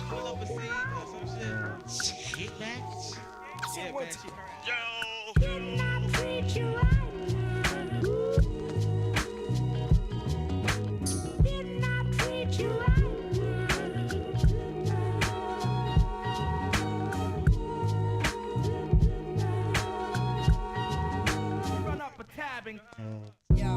Pull up a seat or some shit. Get back. Yeah, man. Yo. Didn't I treat you right now? Didn't I treat you right now? Run up a tab and yo.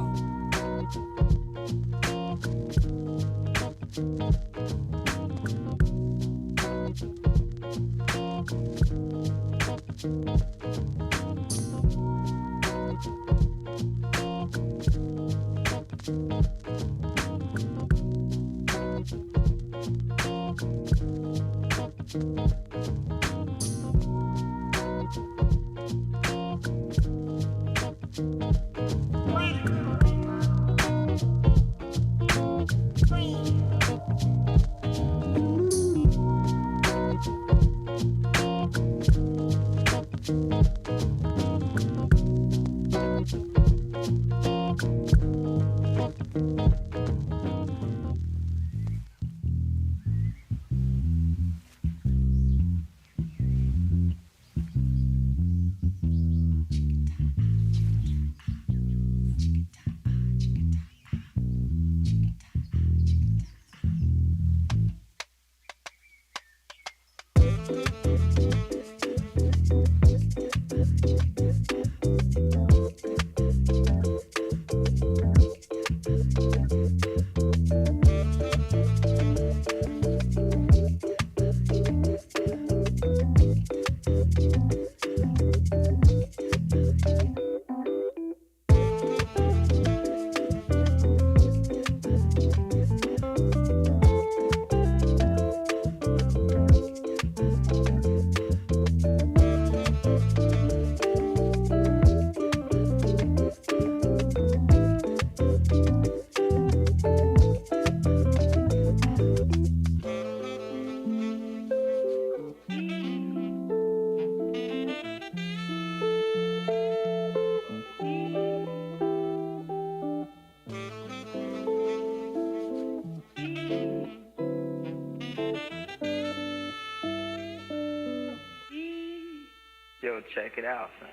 Yo, check it out, son.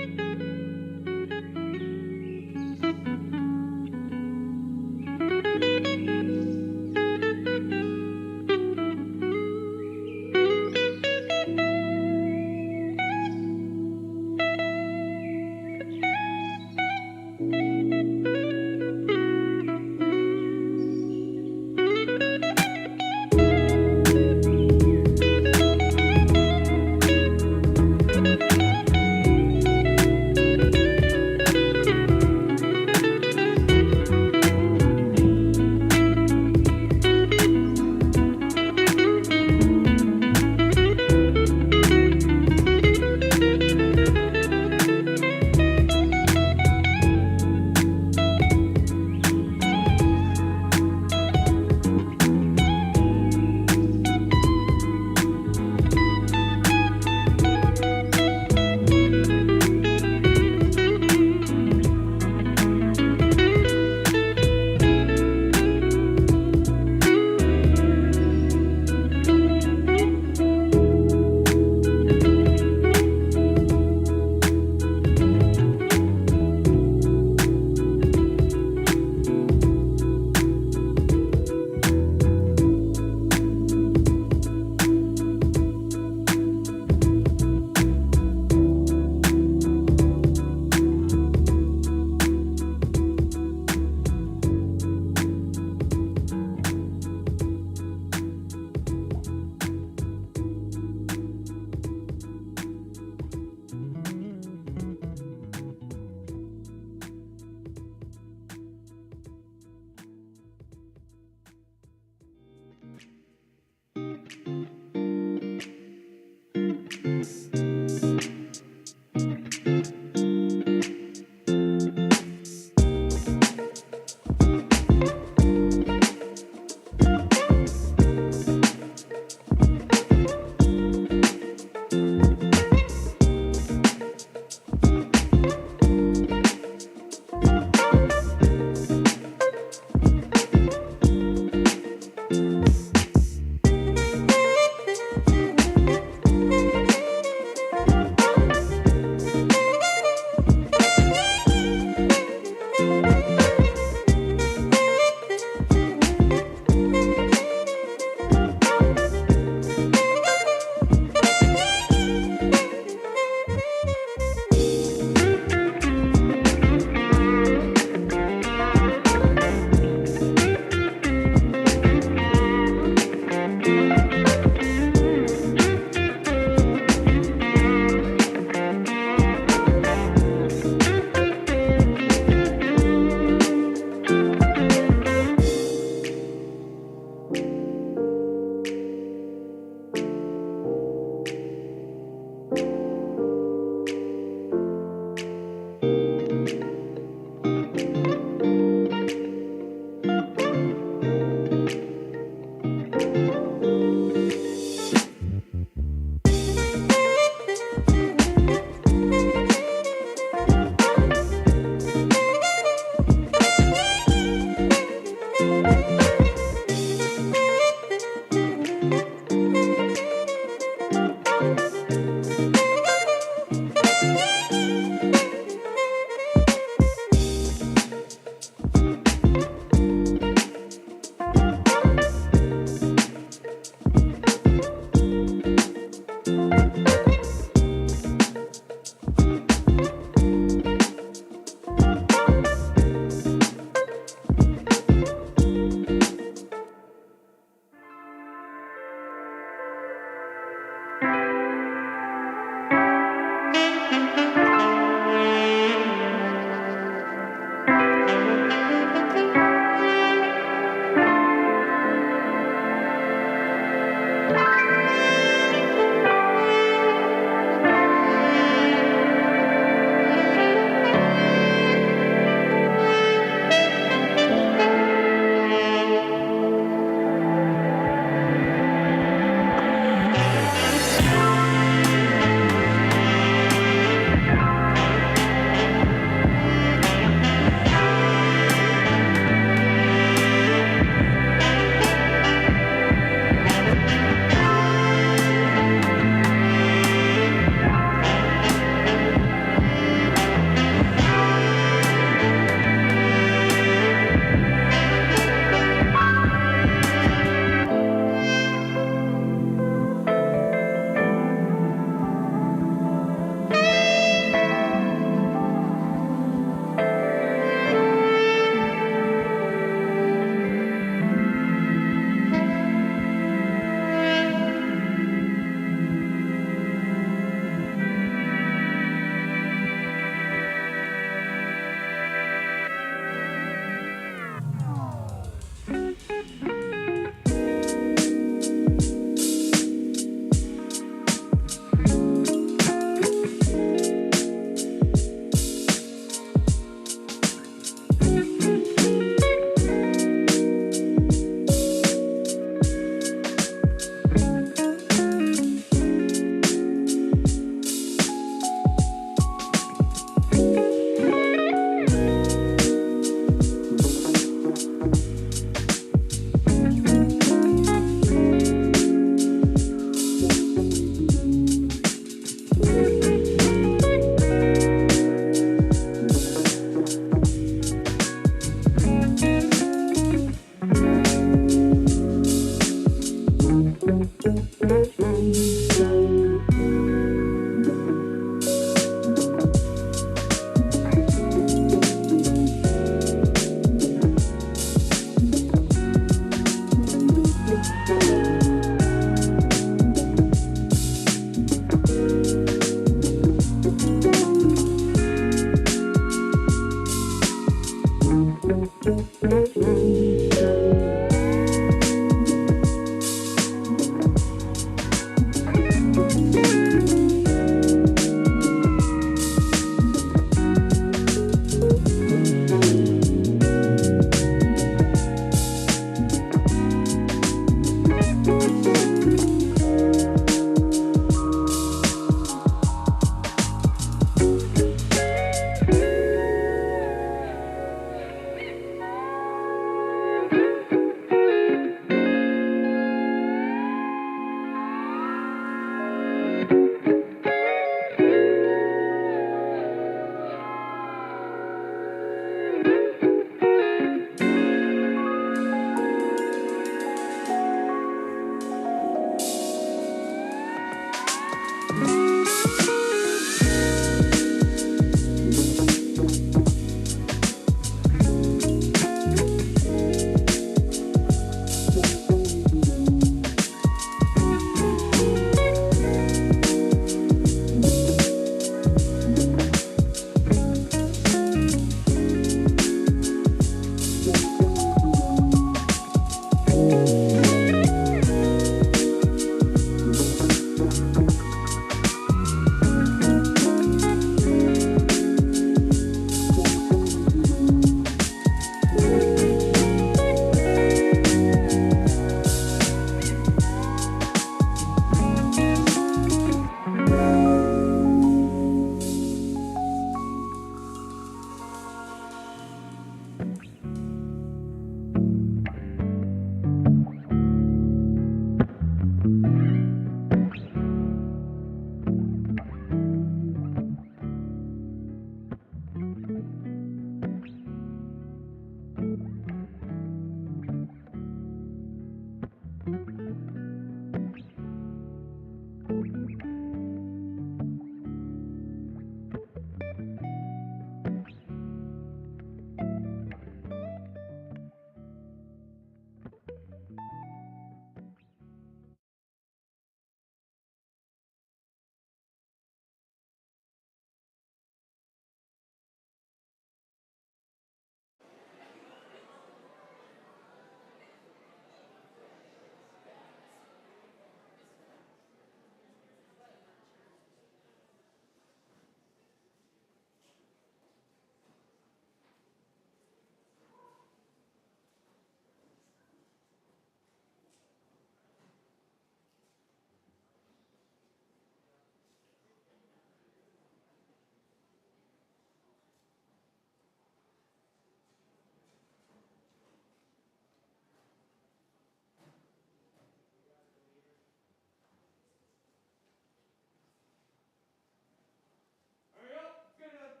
Hurry up, get a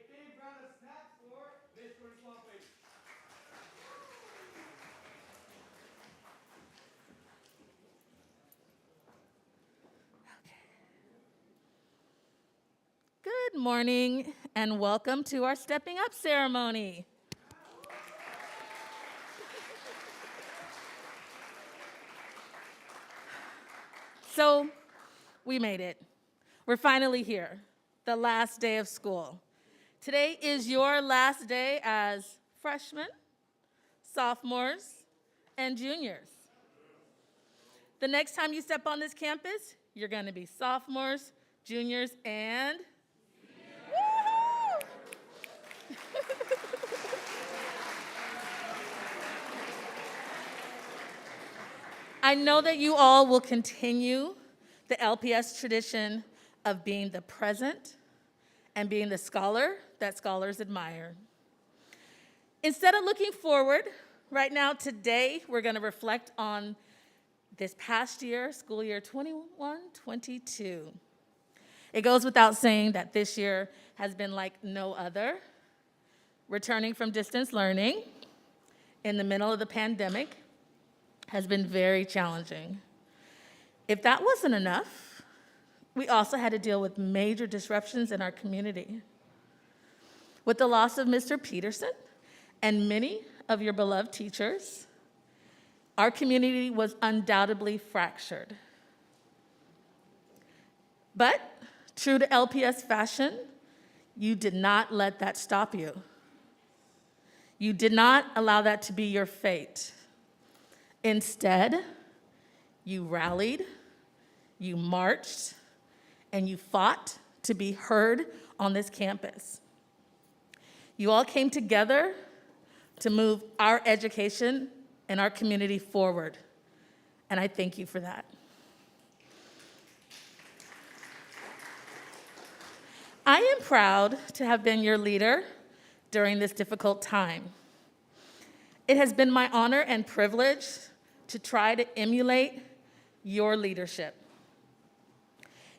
big round of snacks for Miss Jordan Swampway. Good morning and welcome to our Stepping Up ceremony. So, we made it. We're finally here, the last day of school. Today is your last day as freshmen, sophomores, and juniors. The next time you step on this campus, you're going to be sophomores, juniors, and woohoo! I know that you all will continue the LPS tradition of being the present and being the scholar that scholars admire. Instead of looking forward, right now, today, we're going to reflect on this past year, school year 21-22. It goes without saying that this year has been like no other. Returning from distance learning in the middle of the pandemic has been very challenging. If that wasn't enough, we also had to deal with major disruptions in our community. With the loss of Mr. Peterson and many of your beloved teachers, our community was undoubtedly fractured. But true to LPS fashion, you did not let that stop you. You did not allow that to be your fate. Instead, you rallied, you marched, and you fought to be heard on this campus. You all came together to move our education and our community forward, and I thank you for that. I am proud to have been your leader during this difficult time. It has been my honor and privilege to try to emulate your leadership.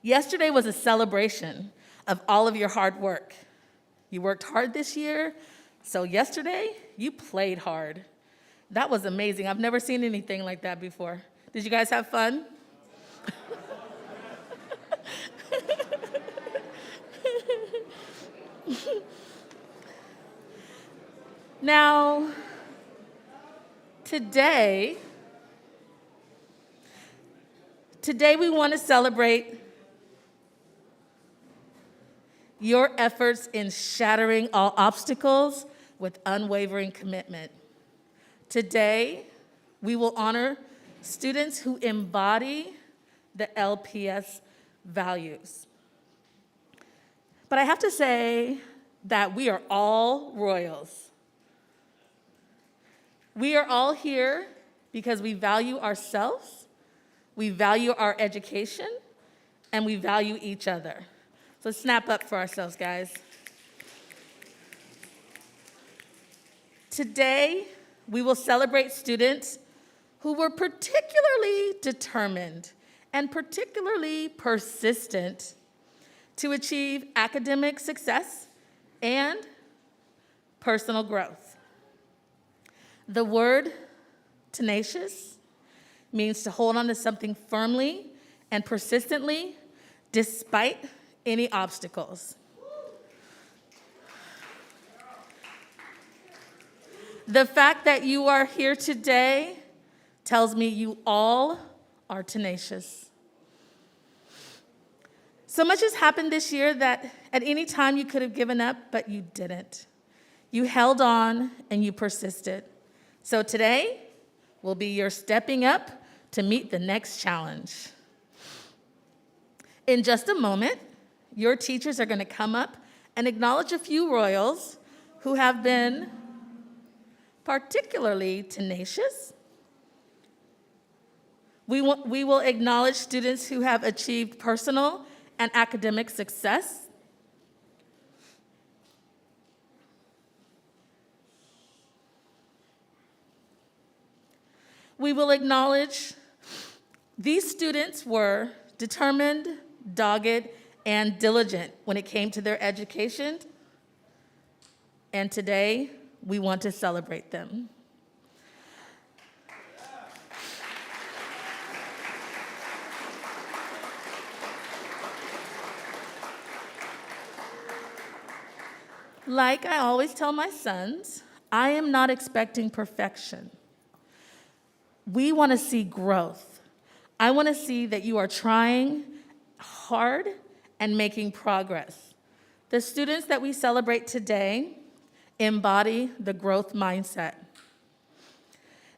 Yesterday was a celebration of all of your hard work. You worked hard this year, so yesterday you played hard. That was amazing. I've never seen anything like that before. Did you guys have fun? Now, today we want to celebrate your efforts in shattering all obstacles with unwavering commitment. Today, we will honor students who embody the LPS values. But I have to say that we are all Royals. We are all here because we value ourselves, we value our education, and we value each other. So snap up for ourselves, guys. Today, we will celebrate students who were particularly determined and particularly persistent to achieve academic success and personal growth. The word tenacious means to hold on to something firmly and persistently despite any obstacles. The fact that you are here today tells me you all are tenacious. So much has happened this year that at any time you could have given up, but you didn't. You held on and you persisted. So today will be your stepping up to meet the next challenge. In just a moment, your teachers are going to come up and acknowledge a few Royals who have been particularly tenacious. We will acknowledge students who have achieved personal and academic success. We will acknowledge these students were determined, dogged, and diligent when it came to their education, and today we want to celebrate them. Like I always tell my sons, I am not expecting perfection. We want to see growth. I want to see that you are trying hard and making progress. The students that we celebrate today embody the growth mindset.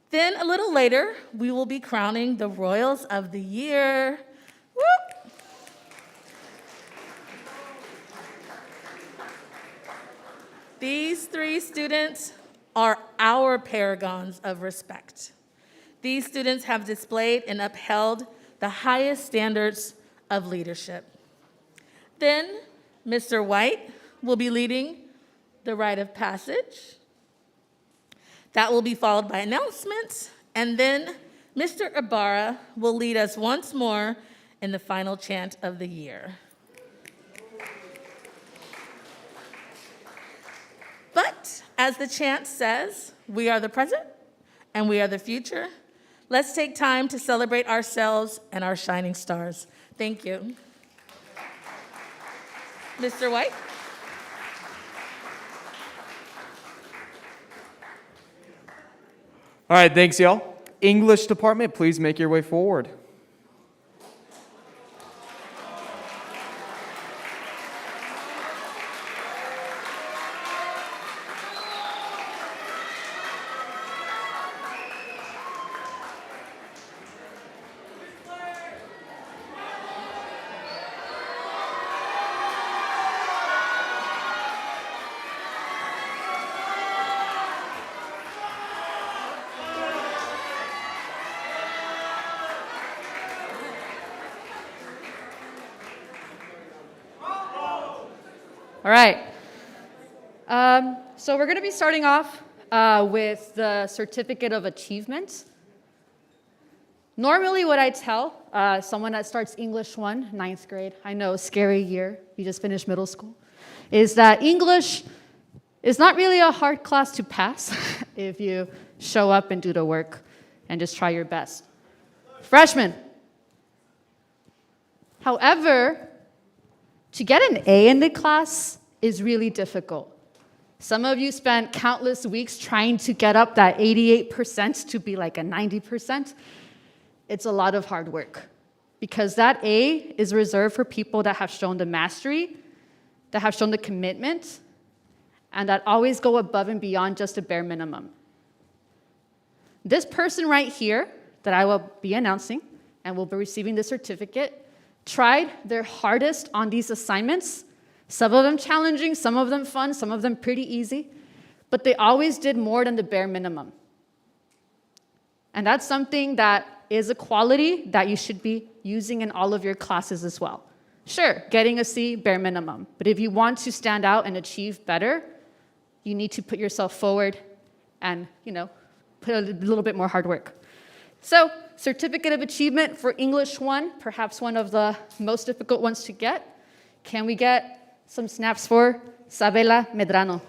Then a little later, we will be crowning the Royals of the Year. Whoop. These three students are our paragons of respect. These students have displayed and upheld the highest standards of leadership. Then, Mr. White will be leading the rite of passage. That will be followed by announcements, and then Mr. Ibarra will lead us once more in the final chant of the year. But as the chant says, we are the present and we are the future. Let's take time to celebrate ourselves and our shining stars. Thank you. Mr. White. All right, thanks, y'all. English department, please make your way forward. All right. So we're going to be starting off with the Certificate of Achievement. Normally what I tell someone that starts English 1, 9th grade, I know, scary year, you just finished middle school, is that English is not really a hard class to pass if you show up and do the work and just try your best. Freshmen. However, to get an A in the class is really difficult. Some of you spent countless weeks trying to get up that 88% to be like a 90%. It's a lot of hard work because that A is reserved for people that have shown the mastery, that have shown the commitment, and that always go above and beyond just a bare minimum. This person right here that I will be announcing and will be receiving the certificate tried their hardest on these assignments. Some of them challenging, some of them fun, some of them pretty easy, but they always did more than the bare minimum. And that's something that is a quality that you should be using in all of your classes as well. Sure, getting a C, bare minimum, but if you want to stand out and achieve better, you need to put yourself forward and, put a little bit more hard work. So, Certificate of Achievement for English 1, perhaps one of the most difficult ones to get. Can we get some snaps for Sabela Medrano?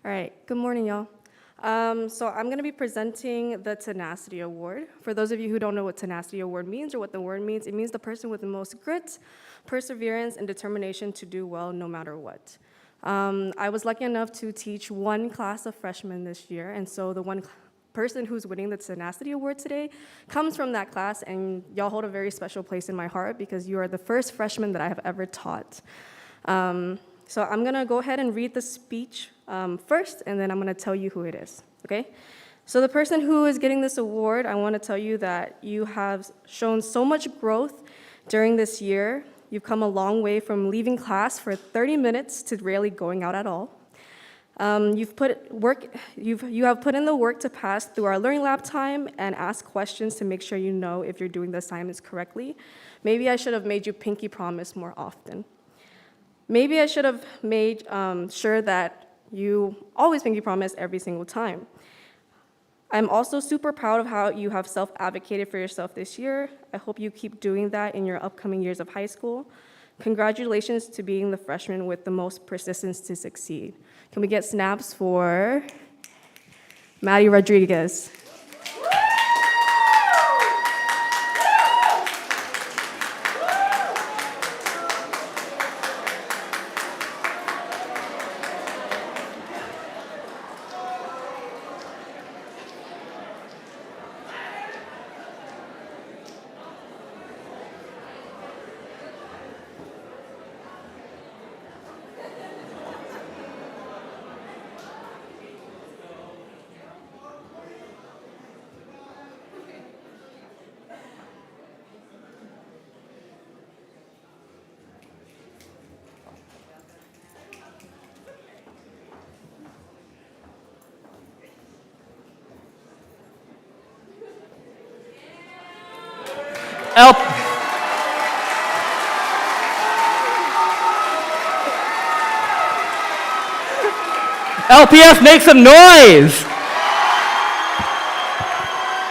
All right, good morning, y'all. So I'm going to be presenting the Tenacity Award. For those of you who don't know what Tenacity Award means or what the word means, it means the person with the most grit, perseverance, and determination to do well no matter what. I was lucky enough to teach one class of freshmen this year, and so the one person who's winning the Tenacity Award today comes from that class, and y'all hold a very special place in my heart because you are the first freshman that I have ever taught. So I'm going to go ahead and read the speech first, and then I'm going to tell you who it is, okay? So the person who is getting this award, I want to tell you that you have shown so much growth during this year. You've come a long way from leaving class for 30 minutes to rarely going out at all. You have put in the work to pass through our learning lab time and ask questions to make sure you know if you're doing the assignments correctly. Maybe I should have made you pinky promise more often. Maybe I should have made sure that you always pinky promise every single time. I'm also super proud of how you have self-advocated for yourself this year. I hope you keep doing that in your upcoming years of high school. Congratulations to being the freshman with the most persistence to succeed. Can we get snaps for Maddie Rodriguez? LPS, make some noise!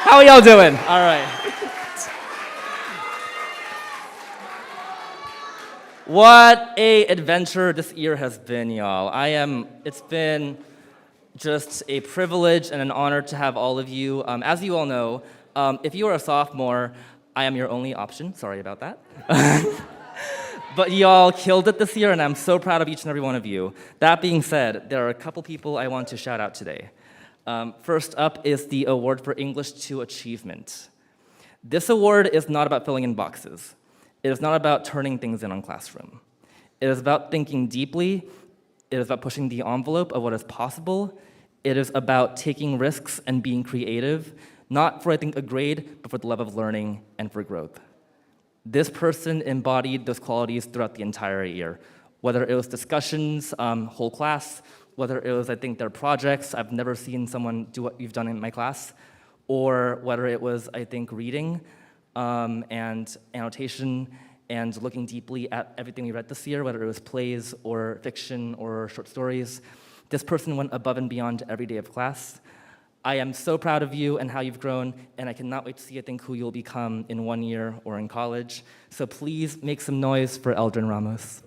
How are y'all doing? All right. What a adventure this year has been, y'all. It's been just a privilege and an honor to have all of you. As you all know, if you are a sophomore, I am your only option. Sorry about that. But y'all killed it this year, and I'm so proud of each and every one of you. That being said, there are a couple people I want to shout out today. First up is the Award for English 2 Achievement. This award is not about filling in boxes. It is not about turning things in on Classroom. It is about thinking deeply. It is about pushing the envelope of what is possible. It is about taking risks and being creative, not for, I think, a grade, but for the love of learning and for growth. This person embodied those qualities throughout the entire year, whether it was discussions, whole class, whether it was, I think, their projects. I've never seen someone do what you've done in my class, or whether it was, I think, reading and annotation and looking deeply at everything we read this year, whether it was plays or fiction or short stories. This person went above and beyond every day of class. I am so proud of you and how you've grown, and I cannot wait to see, I think, who you'll become in 1 year or in college. So please make some noise for Eldrin Ramos.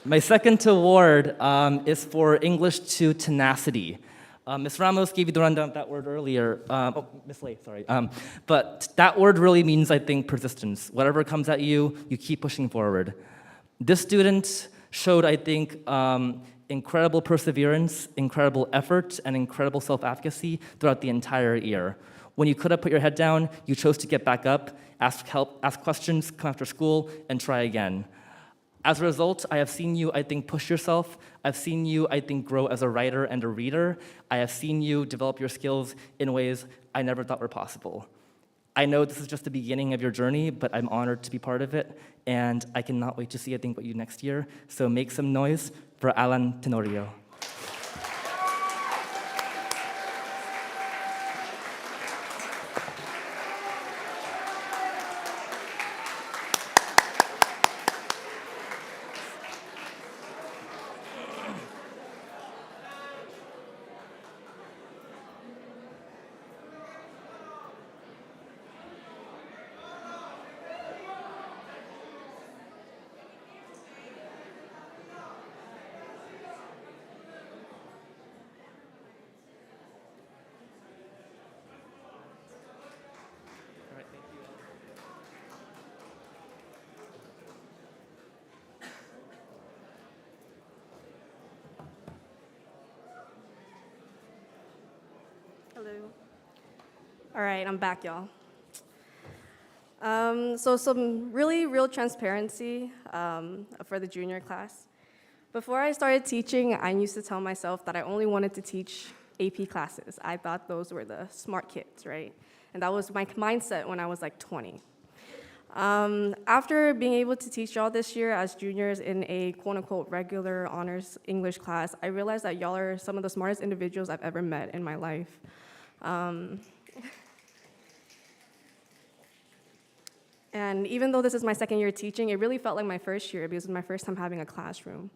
My second award is for English 2 Tenacity. Ms. Ramos gave you the rundown of that word earlier. Ms. Lay, sorry. But that word really means, I think, persistence. Whatever comes at you, you keep pushing forward. This student showed, I think, incredible perseverance, incredible effort, and incredible self-advocacy throughout the entire year. When you could have put your head down, you chose to get back up, ask help, ask questions, come after school, and try again. As a result, I have seen you, I think, push yourself. I've seen you, I think, grow as a writer and a reader. I have seen you develop your skills in ways I never thought were possible. I know this is just the beginning of your journey, but I'm honored to be part of it, and I cannot wait to see, I think, what you do next year. So make some noise for Alan Tenorio. Hello. All right, I'm back, y'all. So some really real transparency for the junior class. Before I started teaching, I used to tell myself that I only wanted to teach AP classes. I thought those were the smart kids, right? And that was my mindset when I was like 20. After being able to teach y'all this year as juniors in a quote-unquote regular honors English class, I realized that y'all are some of the smartest individuals I've ever met in my life. And even though this is my second year teaching, it really felt like my first year because it was my first time having a classroom.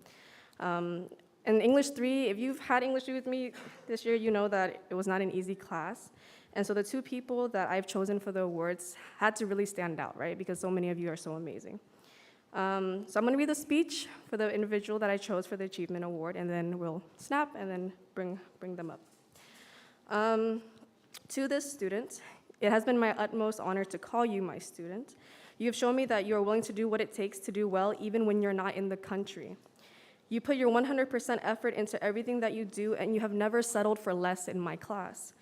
In English 3, if you've had English 3 with me this year, you know that it was not an easy class. And so the two people that I've chosen for the awards had to really stand out, right? Because so many of you are so amazing. So I'm gonna read the speech for the individual that I chose for the Achievement Award, and then we'll snap and then bring them up. To this student, it has been my utmost honor to call you my student. You have shown me that you are willing to do what it takes to do well, even when you're not in the country. You put your 100% effort into everything that you do, and you have never settled for less in my class.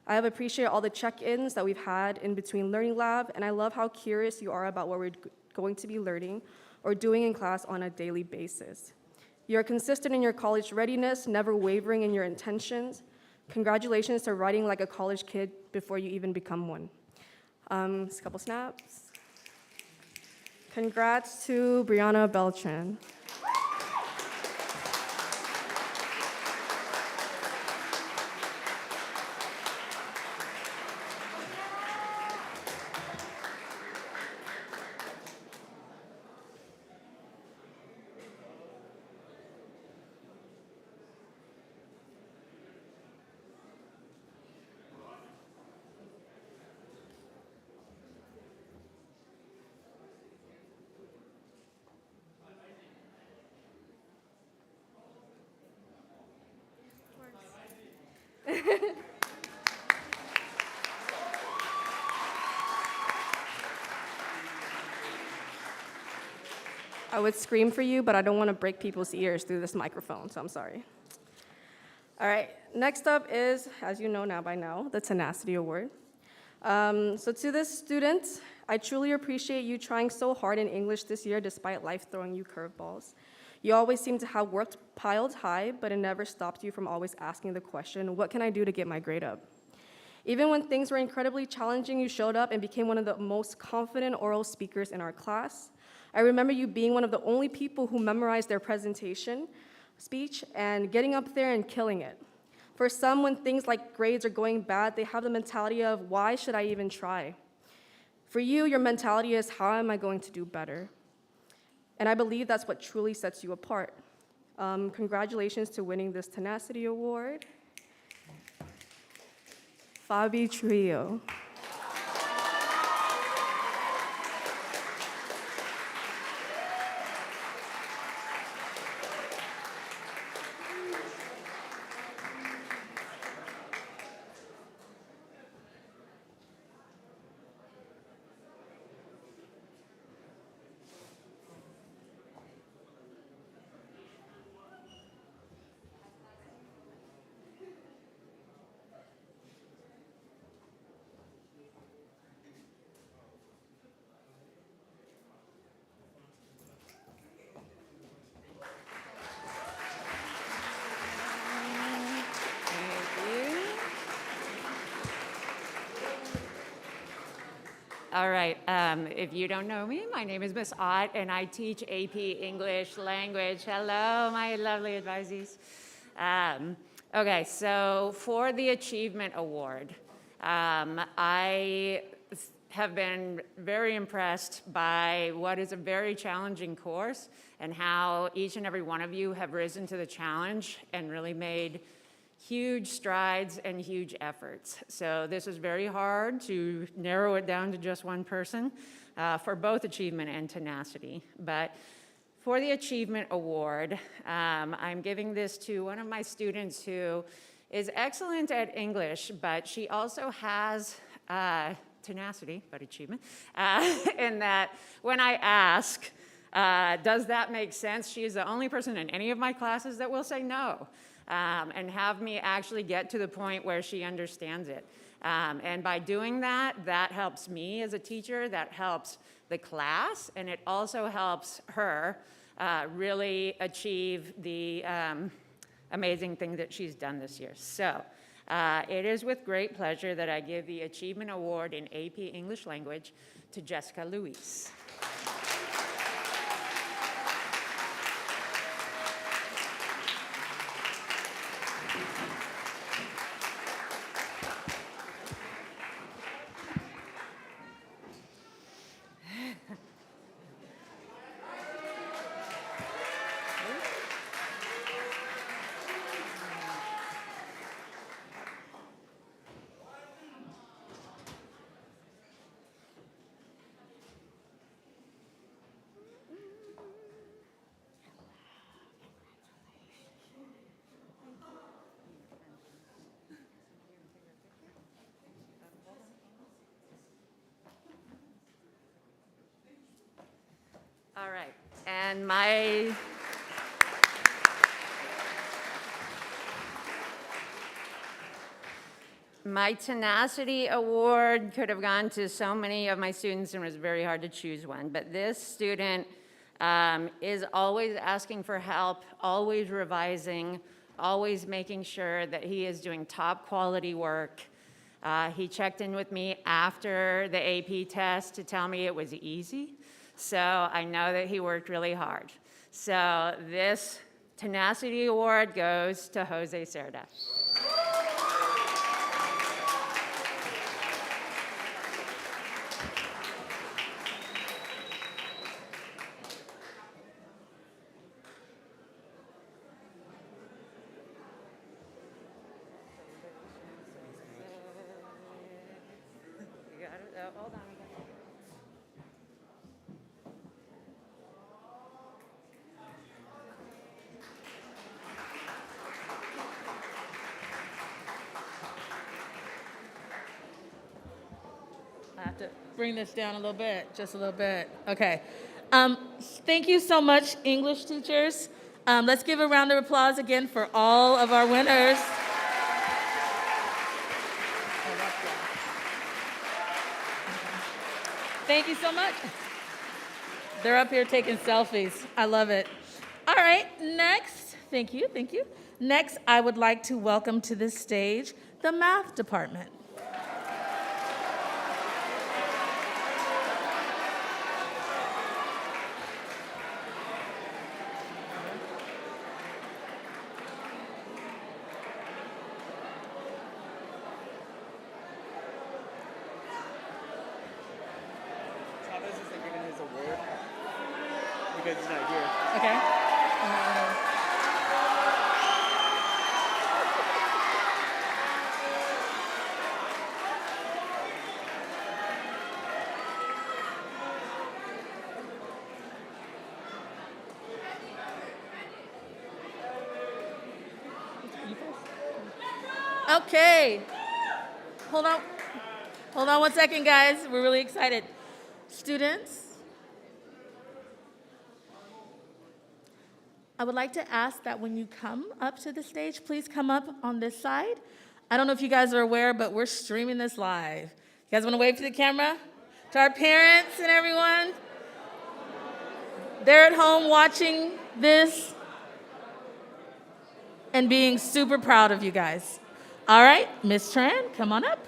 I have appreciated all the check-ins that we've had in between Learning Lab, and I love how curious you are about what we're going to be learning or doing in class on a daily basis. You're consistent in your college readiness, never wavering in your intentions. Congratulations to writing like a college kid before you even become one. Just a couple snaps. Congrats to Brianna Beltran. I would scream for you, but I don't want to break people's ears through this microphone, so I'm sorry. All right, next up is, as you know now by now, the Tenacity Award. So to this student, I truly appreciate you trying so hard in English this year despite life throwing you curveballs. You always seem to have worked piled high, but it never stopped you from always asking the question, what can I do to get my grade up? Even when things were incredibly challenging, you showed up and became one of the most confident oral speakers in our class. I remember you being one of the only people who memorized their presentation speech and getting up there and killing it. For some, when things like grades are going bad, they have the mentality of, why should I even try? For you, your mentality is, how am I going to do better? And I believe that's what truly sets you apart. Congratulations to winning this Tenacity Award. Fabi Trio. All right, if you don't know me, my name is Miss Ott, and I teach AP English Language. Hello, my lovely advisees. Okay, so for the Achievement Award, I have been very impressed by what is a very challenging course and how each and every one of you have risen to the challenge and really made huge strides and huge efforts. So this is very hard to narrow it down to just one person for both achievement and tenacity. But for the Achievement Award, I'm giving this to one of my students who is excellent at English, but she also has tenacity, but achievement, in that when I ask, does that make sense? She is the only person in any of my classes that will say no. And have me actually get to the point where she understands it. And by doing that, that helps me as a teacher, that helps the class, and it also helps her really achieve the amazing thing that she's done this year. So it is with great pleasure that I give the Achievement Award in AP English Language to Jessica Luis. All right, and my tenacity award could have gone to so many of my students and it was very hard to choose one, but this student is always asking for help, always revising, always making sure that he is doing top quality work. He checked in with me after the AP test to tell me it was easy. So I know that he worked really hard. So this Tenacity Award goes to Jose Cerda. You got it? Oh, hold on. I have to bring this down a little bit, just a little bit. Okay. Thank you so much, English teachers. Let's give a round of applause again for all of our winners. Thank you so much. They're up here taking selfies. I love it. All right, next, thank you. Next, I would like to welcome to this stage the math department. Chavez is like giving his award because he's not here. Okay. Okay. Hold on. Hold on 1 second, guys. We're really excited. Students, I would like to ask that when you come up to the stage, please come up on this side. I don't know if you guys are aware, but we're streaming this live. You guys want to wave to the camera? To our parents and everyone? They're at home watching this and being super proud of you guys. All right, Miss Tran, come on up.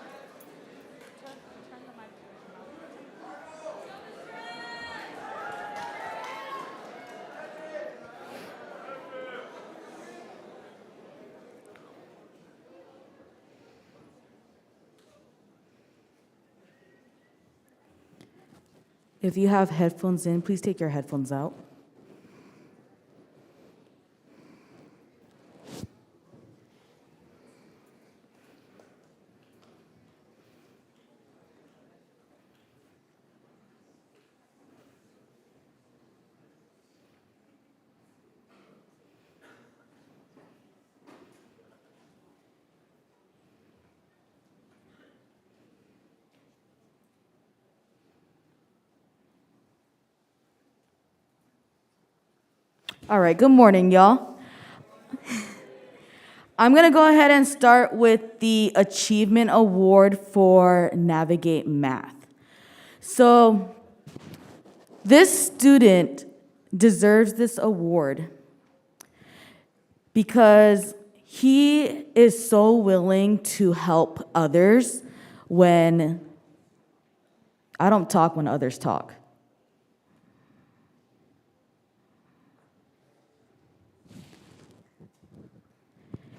If you have headphones in, please take your headphones out. All right, good morning, y'all. I'm going to go ahead and start with the Achievement Award for Navigate Math. So, this student deserves this award because he is so willing to help others when I don't talk when others talk.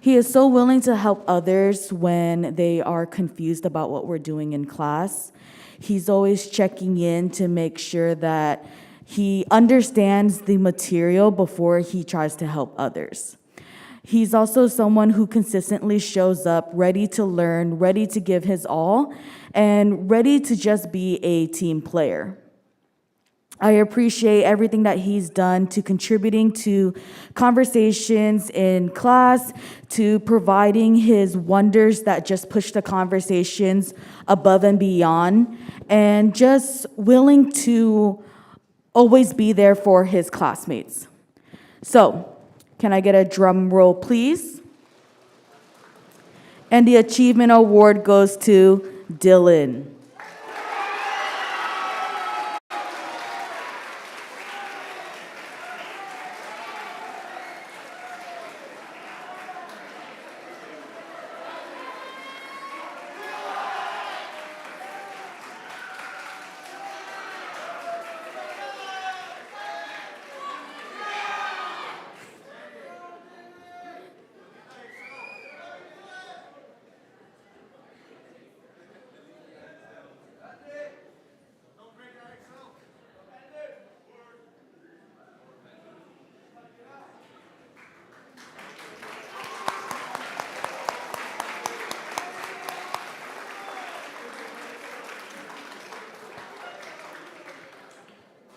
He is so willing to help others when they are confused about what we're doing in class. He's always checking in to make sure that he understands the material before he tries to help others. He's also someone who consistently shows up, ready to learn, ready to give his all, and ready to just be a team player. I appreciate everything that he's done to contributing to conversations in class, to providing his wonders that just push the conversations above and beyond, and just willing to always be there for his classmates. So, can I get a drum roll, please? And the Achievement Award goes to Dylan.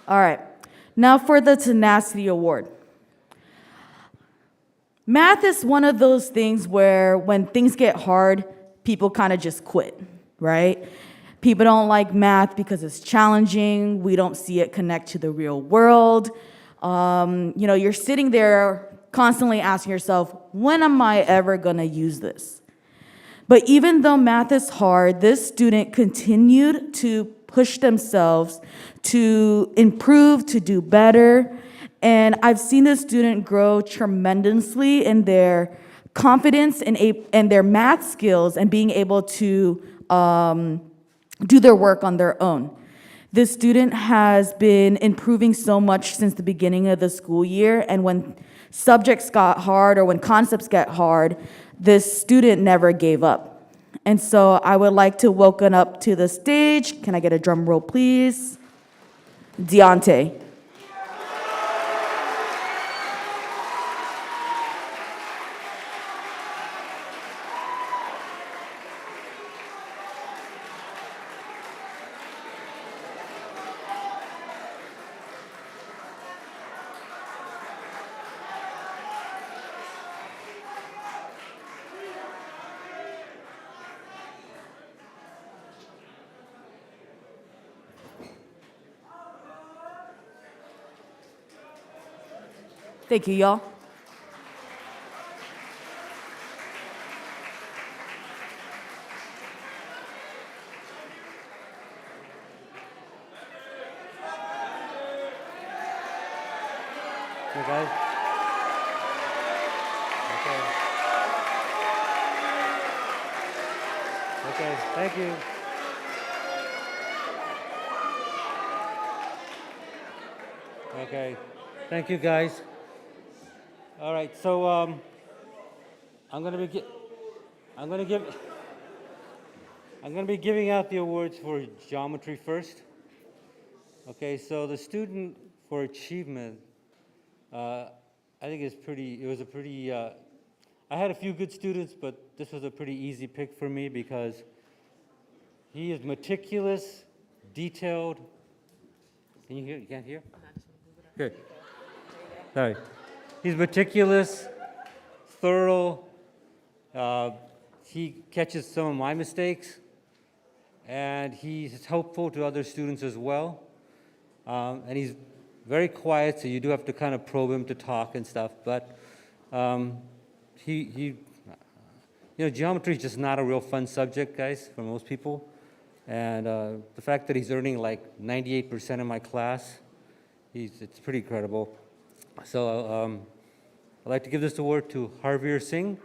All right. Now for the Tenacity Award. Math is one of those things where when things get hard, people kind of just quit, right? People don't like math because it's challenging. We don't see it connect to the real world. You're sitting there constantly asking yourself, when am I ever going to use this? But even though math is hard, this student continued to push themselves to improve, to do better. And I've seen this student grow tremendously in their confidence and their math skills and being able to do their work on their own. This student has been improving so much since the beginning of the school year, and when subjects got hard or when concepts get hard, this student never gave up. And so I would like to welcome up to the stage, can I get a drum roll, please? Deontay. Thank you, y'all. Okay, guys. Okay. Okay, thank you. Okay, thank you, guys. All right, so I'm gonna be giving out the awards for geometry first. Okay, so the student for achievement, I think I had a few good students, but this was a pretty easy pick for me because he is meticulous, detailed. Can you hear? You can't hear? Good. Sorry. He's meticulous, thorough. He catches some of my mistakes, and he's helpful to other students as well. And he's very quiet, so you do have to kind of probe him to talk and stuff. But geometry is just not a real fun subject, guys, for most people. And the fact that he's earning like 98% in my class, it's pretty incredible. So I'd like to give this award to Harveer Singh.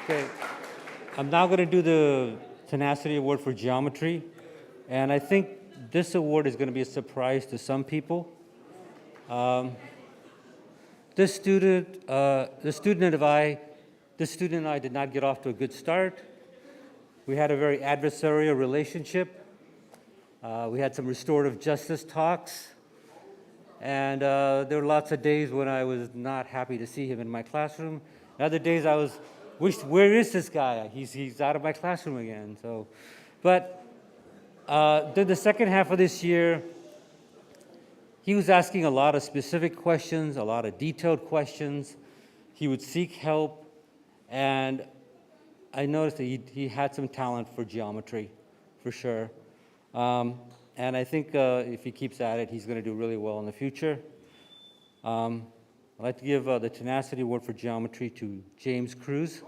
Okay, I'm now going to do the Tenacity Award for Geometry, and I think this award is going to be a surprise to some people. This student and I did not get off to a good start. We had a very adversarial relationship. We had some restorative justice talks, and there were lots of days when I was not happy to see him in my classroom. And other days I was where is this guy? He's out of my classroom again. So, but then the second half of this year, he was asking a lot of specific questions, a lot of detailed questions. He would seek help, and I noticed that he had some talent for geometry, for sure. And I think if he keeps at it, he's going to do really well in the future. I'd like to give the Tenacity Award for Geometry to James Cruz.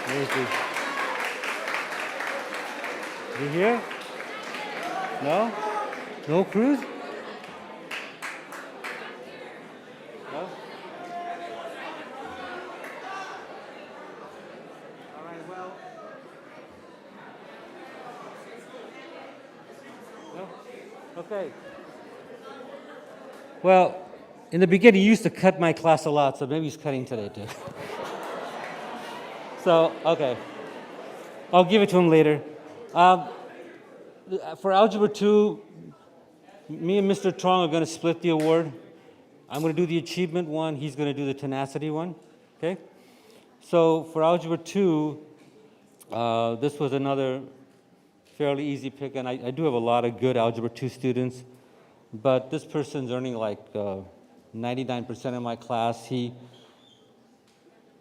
Is he here? No? No Cruz? No? All right. Okay. Well, in the beginning, he used to cut my class a lot, so maybe he's cutting today too. So, okay. I'll give it to him later. For Algebra 2, me and Mr. Trong are going to split the award. I'm going to do the achievement one, he's going to do the tenacity one, okay? So for Algebra 2, this was another fairly easy pick, and I do have a lot of good Algebra 2 students, but this person's earning like 99% of my class.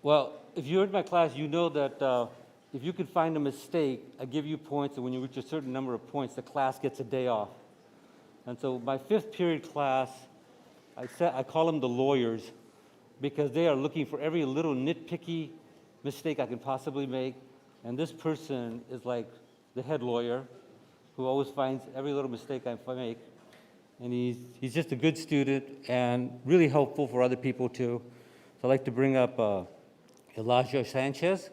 Well, if you heard my class, you know that if you can find a mistake, I give you points, and when you reach a certain number of points, the class gets a day off. And so my fifth period class, I call them the lawyers, because they are looking for every little nitpicky mistake I can possibly make. And this person is like the head lawyer who always finds every little mistake I make. And he's just a good student and really helpful for other people too. So I'd like to bring up Elijah Sanchez.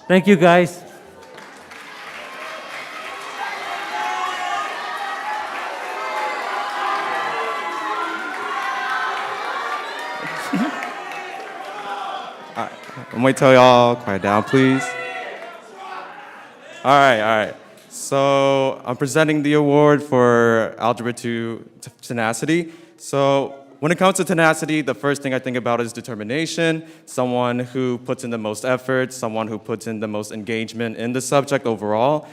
Thank you, guys. I'm gonna tell y'all, quiet down, please. All right. So I'm presenting the award for Algebra 2 Tenacity. So when it comes to tenacity, the first thing I think about is determination, someone who puts in the most effort, someone who puts in the most engagement in the subject overall.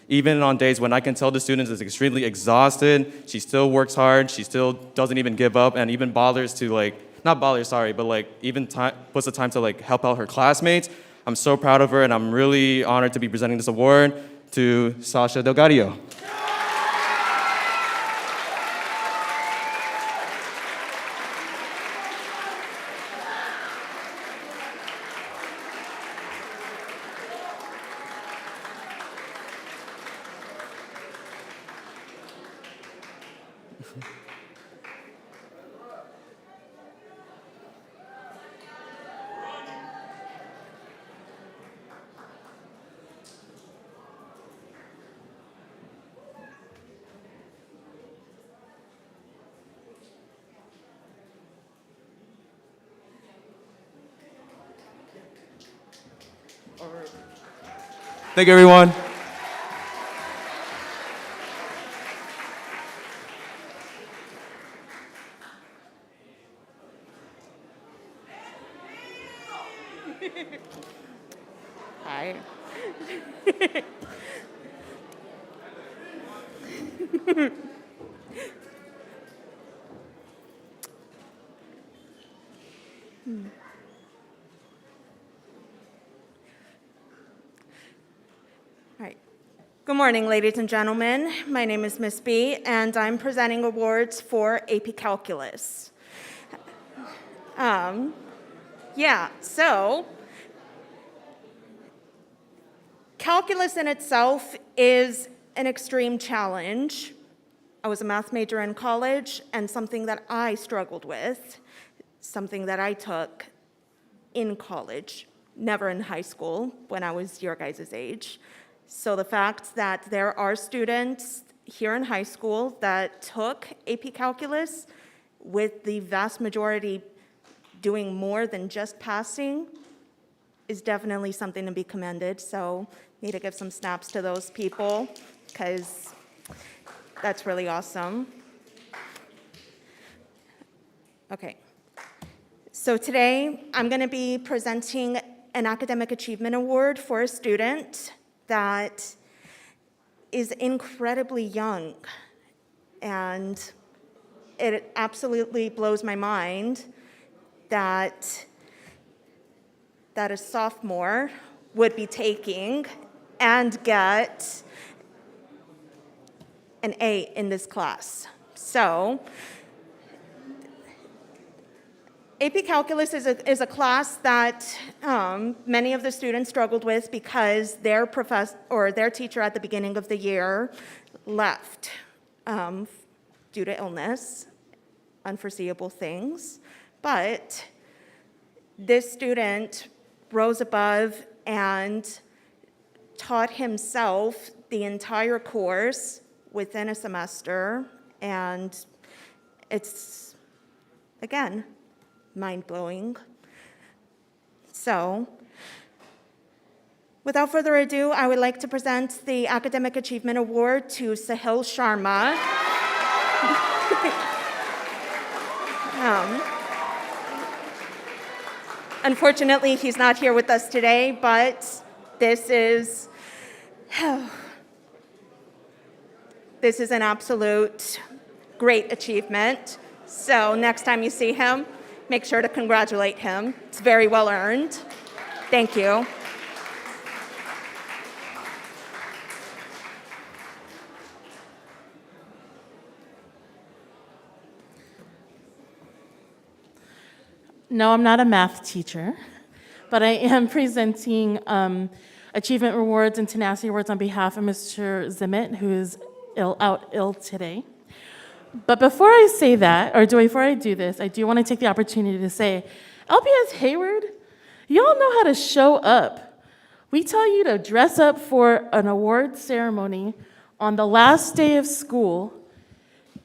Even on days when I can tell the student is extremely exhausted, she still works hard, she still doesn't even give up, and even bothers to even puts the time to help out her classmates. I'm so proud of her, and I'm really honored to be presenting this award to Sasha Delgadio. Thank you, everyone. Hi. All right. Good morning, ladies and gentlemen. My name is Miss B, and I'm presenting awards for AP Calculus. So calculus in itself is an extreme challenge. I was a math major in college, and something that I struggled with, something that I took in college, never in high school when I was your guys' age. So the fact that there are students here in high school that took AP Calculus, with the vast majority doing more than just passing, is definitely something to be commended. So need to give some snaps to those people, because that's really awesome. Okay. So today, I'm going to be presenting an Academic Achievement Award for a student that is incredibly young, and it absolutely blows my mind that a sophomore would be taking and get an A in this class. So AP Calculus is a class that many of the students struggled with because their their teacher at the beginning of the year left due to illness, unforeseeable things. But this student rose above and taught himself the entire course within a semester, and it's, again, mind-blowing. So, without further ado, I would like to present the Academic Achievement Award to Sahil Sharma. Unfortunately, he's not here with us today, but this is an absolute great achievement. So next time you see him, make sure to congratulate him. It's very well earned. Thank you. No, I'm not a math teacher, but I am presenting achievement rewards and tenacity awards on behalf of Mr. Zimmett, who is out ill today. But before I say that, or before I do this, I do want to take the opportunity to say, LPS Hayward, y'all know how to show up. We tell you to dress up for an award ceremony on the last day of school,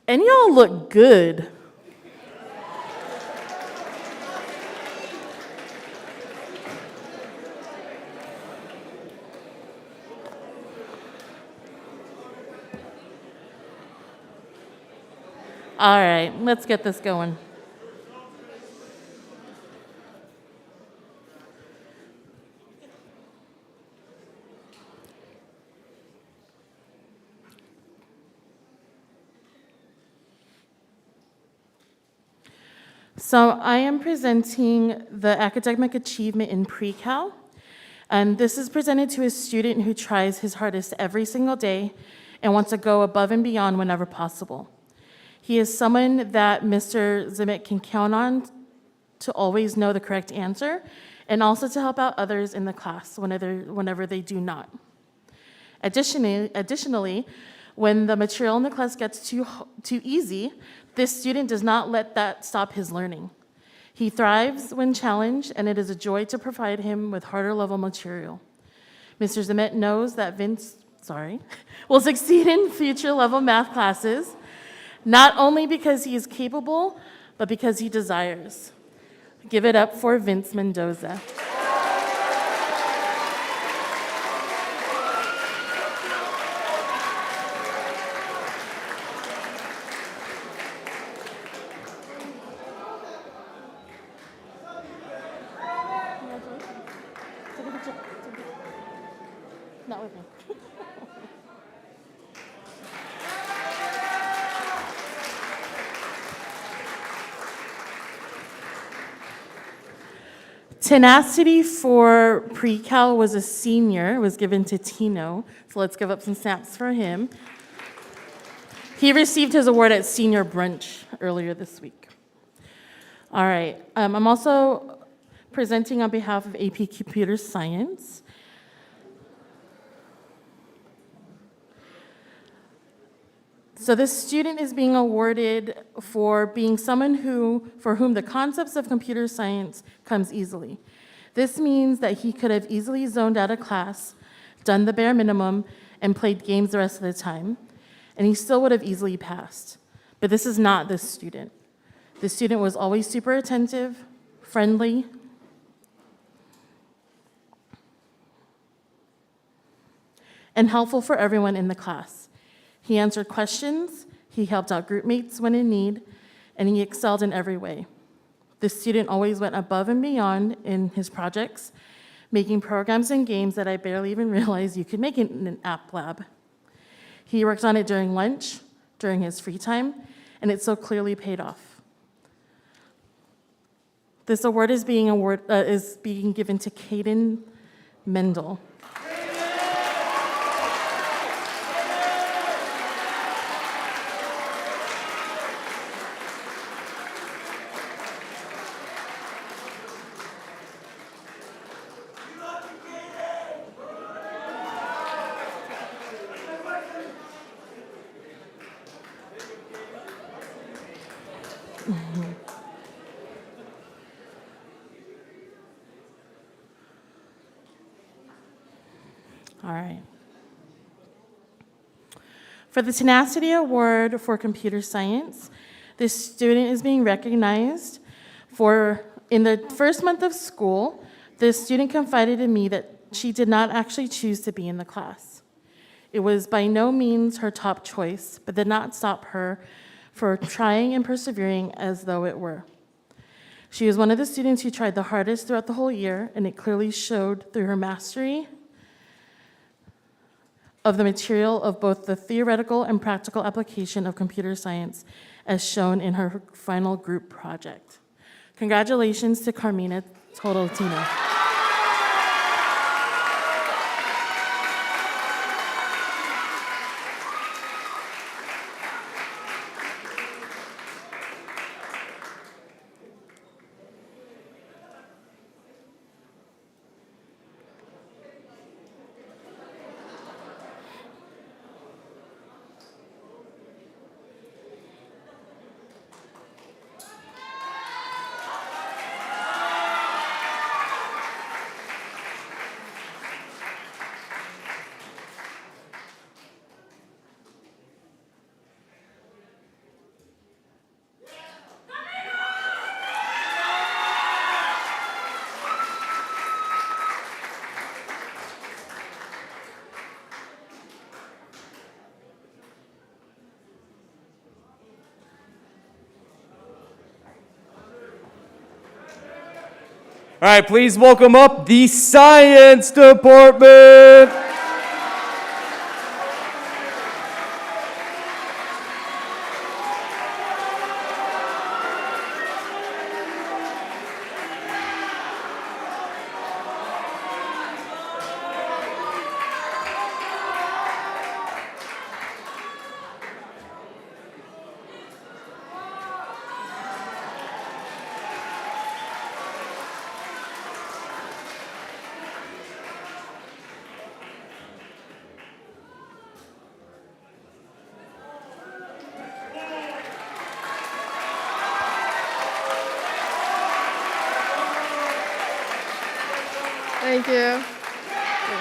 and y'all look good. All right, let's get this going. So I am presenting the academic achievement in pre-cal, and this is presented to a student who tries his hardest every single day and wants to go above and beyond whenever possible. He is someone that Mr. Zimmett can count on to always know the correct answer and also to help out others in the class whenever they do not. Additionally, when the material in the class gets too easy, this student does not let that stop his learning. He thrives when challenged, and it is a joy to provide him with harder level material. Mr. Zimmett knows that Vince will succeed in future level math classes, not only because he is capable, but because he desires. Give it up for Vince Mendoza. Not with me. Tenacity for pre-cal was a senior, was given to Tino. So let's give up some snaps for him. He received his award at senior brunch earlier this week. All right, I'm also presenting on behalf of AP Computer Science. So this student is being awarded for being someone for whom the concepts of computer science comes easily. This means that he could have easily zoned out of class, done the bare minimum, and played games the rest of the time, and he still would have easily passed. But this is not this student. This student was always super attentive, friendly, and helpful for everyone in the class. He answered questions, he helped out group mates when in need, and he excelled in every way. This student always went above and beyond in his projects, making programs and games that I barely even realized you could make in an app lab. He worked on it during lunch, during his free time, and it so clearly paid off. This award is being given to Caden Mendel. All right. For the Tenacity Award for Computer Science, this student is being recognized for, in the first month of school, this student confided in me that she did not actually choose to be in the class. It was by no means her top choice, but did not stop her for trying and persevering as though it were. She was one of the students who tried the hardest throughout the whole year, and it clearly showed through her mastery of the material of both the theoretical and practical application of computer science, as shown in her final group project. Congratulations to Carmina Tolentino. All right, please welcome up the science department. Thank you.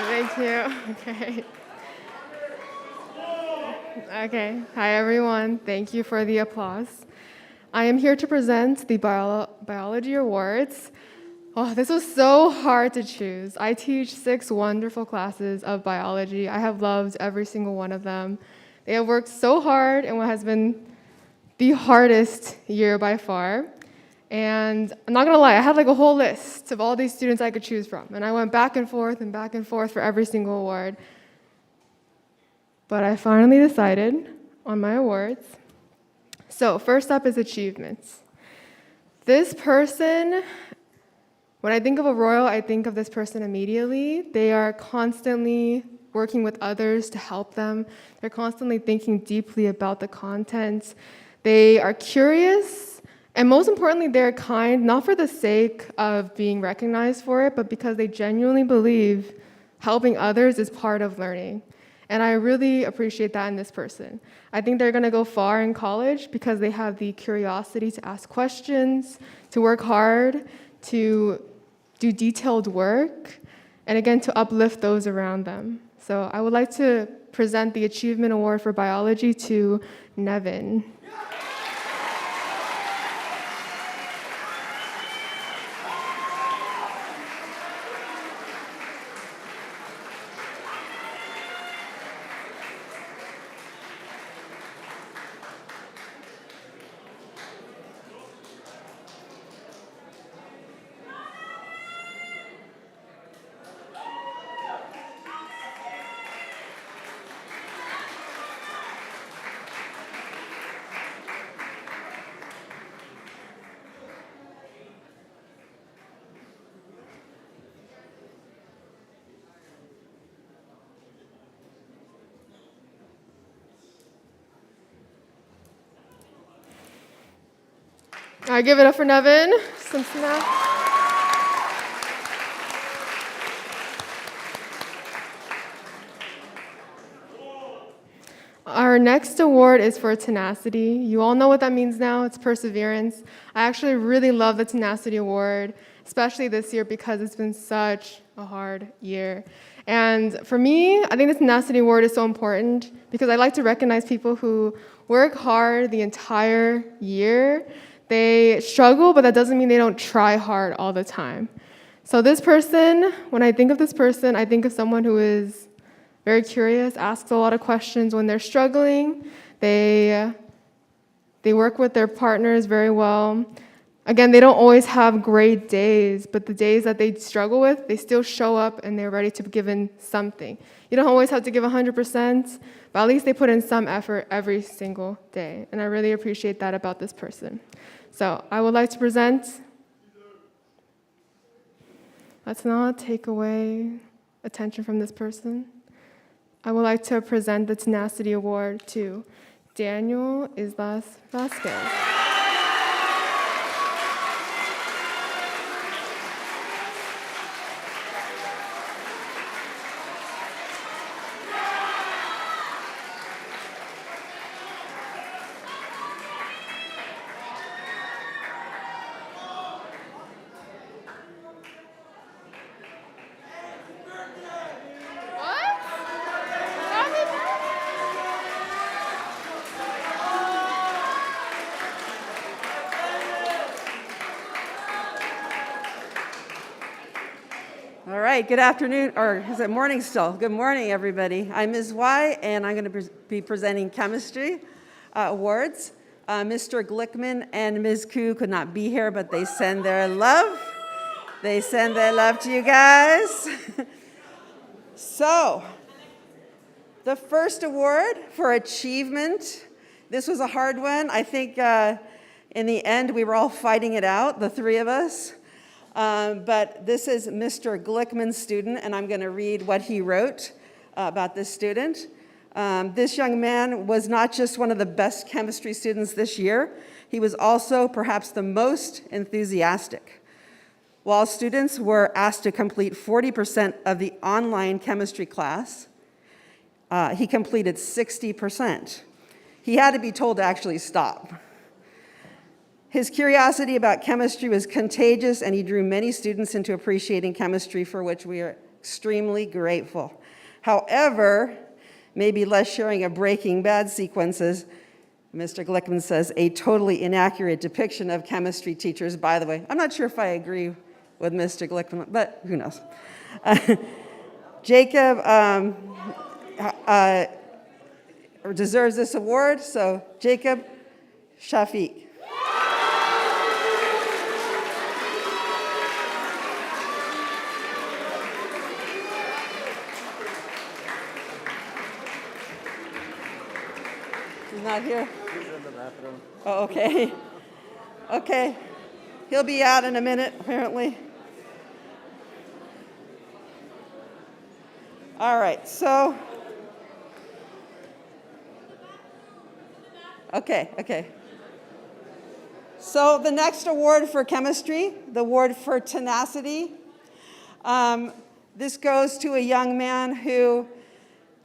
Thank you. Okay. Okay. Hi, everyone. Thank you for the applause. I am here to present the biology awards. Oh, this was so hard to choose. I teach 6 wonderful classes of biology. I have loved every single one of them. They have worked so hard in what has been the hardest year by far. And I'm not gonna lie, I had like a whole list of all these students I could choose from. And I went back and forth for every single award. But I finally decided on my awards. So first up is achievements. This person, when I think of a royal, I think of this person immediately. They are constantly working with others to help them. They're constantly thinking deeply about the content. They are curious. And most importantly, they're kind, not for the sake of being recognized for it, but because they genuinely believe helping others is part of learning. And I really appreciate that in this person. I think they're gonna go far in college because they have the curiosity to ask questions, to work hard, to do detailed work, and again, to uplift those around them. So I would like to present the Achievement Award for Biology to Nevin. All right, give it up for Nevin. Some snap. Our next award is for tenacity. You all know what that means now. It's perseverance. I actually really love the tenacity award, especially this year because it's been such a hard year. And for me, I think the tenacity award is so important because I like to recognize people who work hard the entire year. They struggle, but that doesn't mean they don't try hard all the time. So this person, when I think of this person, I think of someone who is very curious, asks a lot of questions when they're struggling. They work with their partners very well. Again, they don't always have great days, but the days that they struggle with, they still show up and they're ready to give in something. You don't always have to give 100%, but at least they put in some effort every single day. And I really appreciate that about this person. So I would like to present. Let's not take away attention from this person. I would like to present the Tenacity Award to Daniel Islas Vasquez. All right, good afternoon, or is it morning still? Good morning, everybody. I'm Ms. Y, and I'm going to be presenting chemistry awards. Mr. Glickman and Ms. Koo could not be here, but they send their love. They send their love to you guys. So, the first award for achievement, this was a hard one. I think in the end, we were all fighting it out, the three of us. But this is Mr. Glickman's student, and I'm going to read what he wrote about this student. This young man was not just one of the best chemistry students this year, he was also perhaps the most enthusiastic. While students were asked to complete 40% of the online chemistry class, he completed 60%. He had to be told to actually stop. His curiosity about chemistry was contagious, and he drew many students into appreciating chemistry, for which we are extremely grateful. However, maybe less sharing of Breaking Bad sequences, Mr. Glickman says, a totally inaccurate depiction of chemistry teachers, by the way. I'm not sure if I agree with Mr. Glickman, but who knows. Jacob deserves this award, so Jacob Shafiq. He's not here? He's in the bathroom. Oh, okay. Okay. He'll be out in a minute, apparently. All right, so. Okay. So the next award for chemistry, the award for tenacity. This goes to a young man who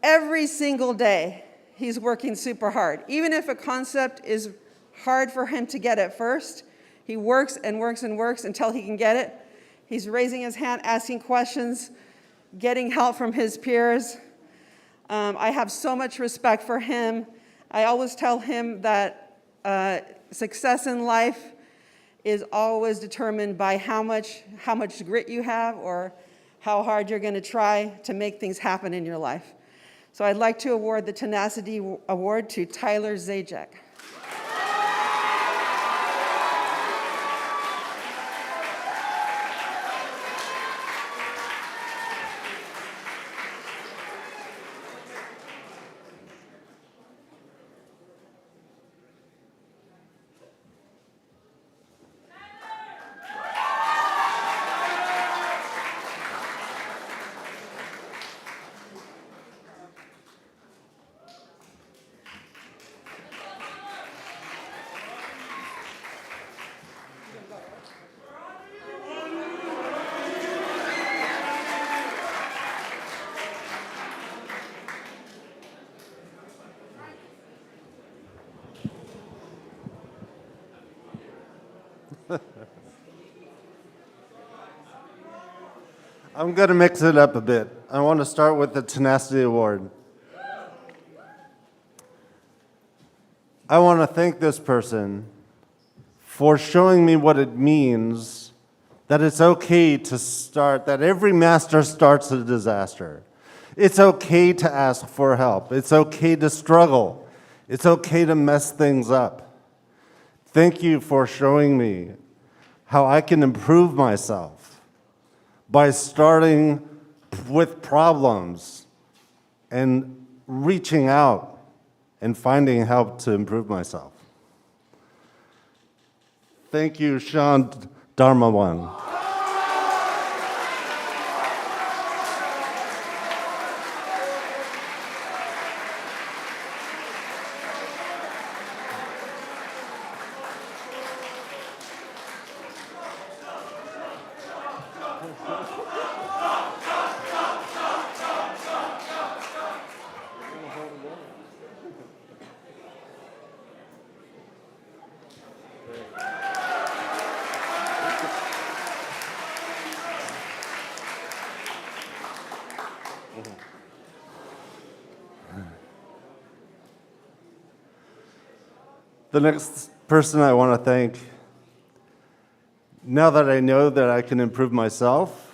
every single day, he's working super hard. Even if a concept is hard for him to get at first, he works and works and works until he can get it. He's raising his hand, asking questions, getting help from his peers. I have so much respect for him. I always tell him that success in life is always determined by how much grit you have or how hard you're going to try to make things happen in your life. So I'd like to award the Tenacity Award to Tyler Zajac. I'm going to mix it up a bit. I want to start with the Tenacity Award. I want to thank this person for showing me what it means that it's okay to start, that every master starts a disaster. It's okay to ask for help. It's okay to struggle. It's okay to mess things up. Thank you for showing me how I can improve myself by starting with problems and reaching out and finding help to improve myself. Thank you, Sean Dharmawan. The next person I want to thank, now that I know that I can improve myself,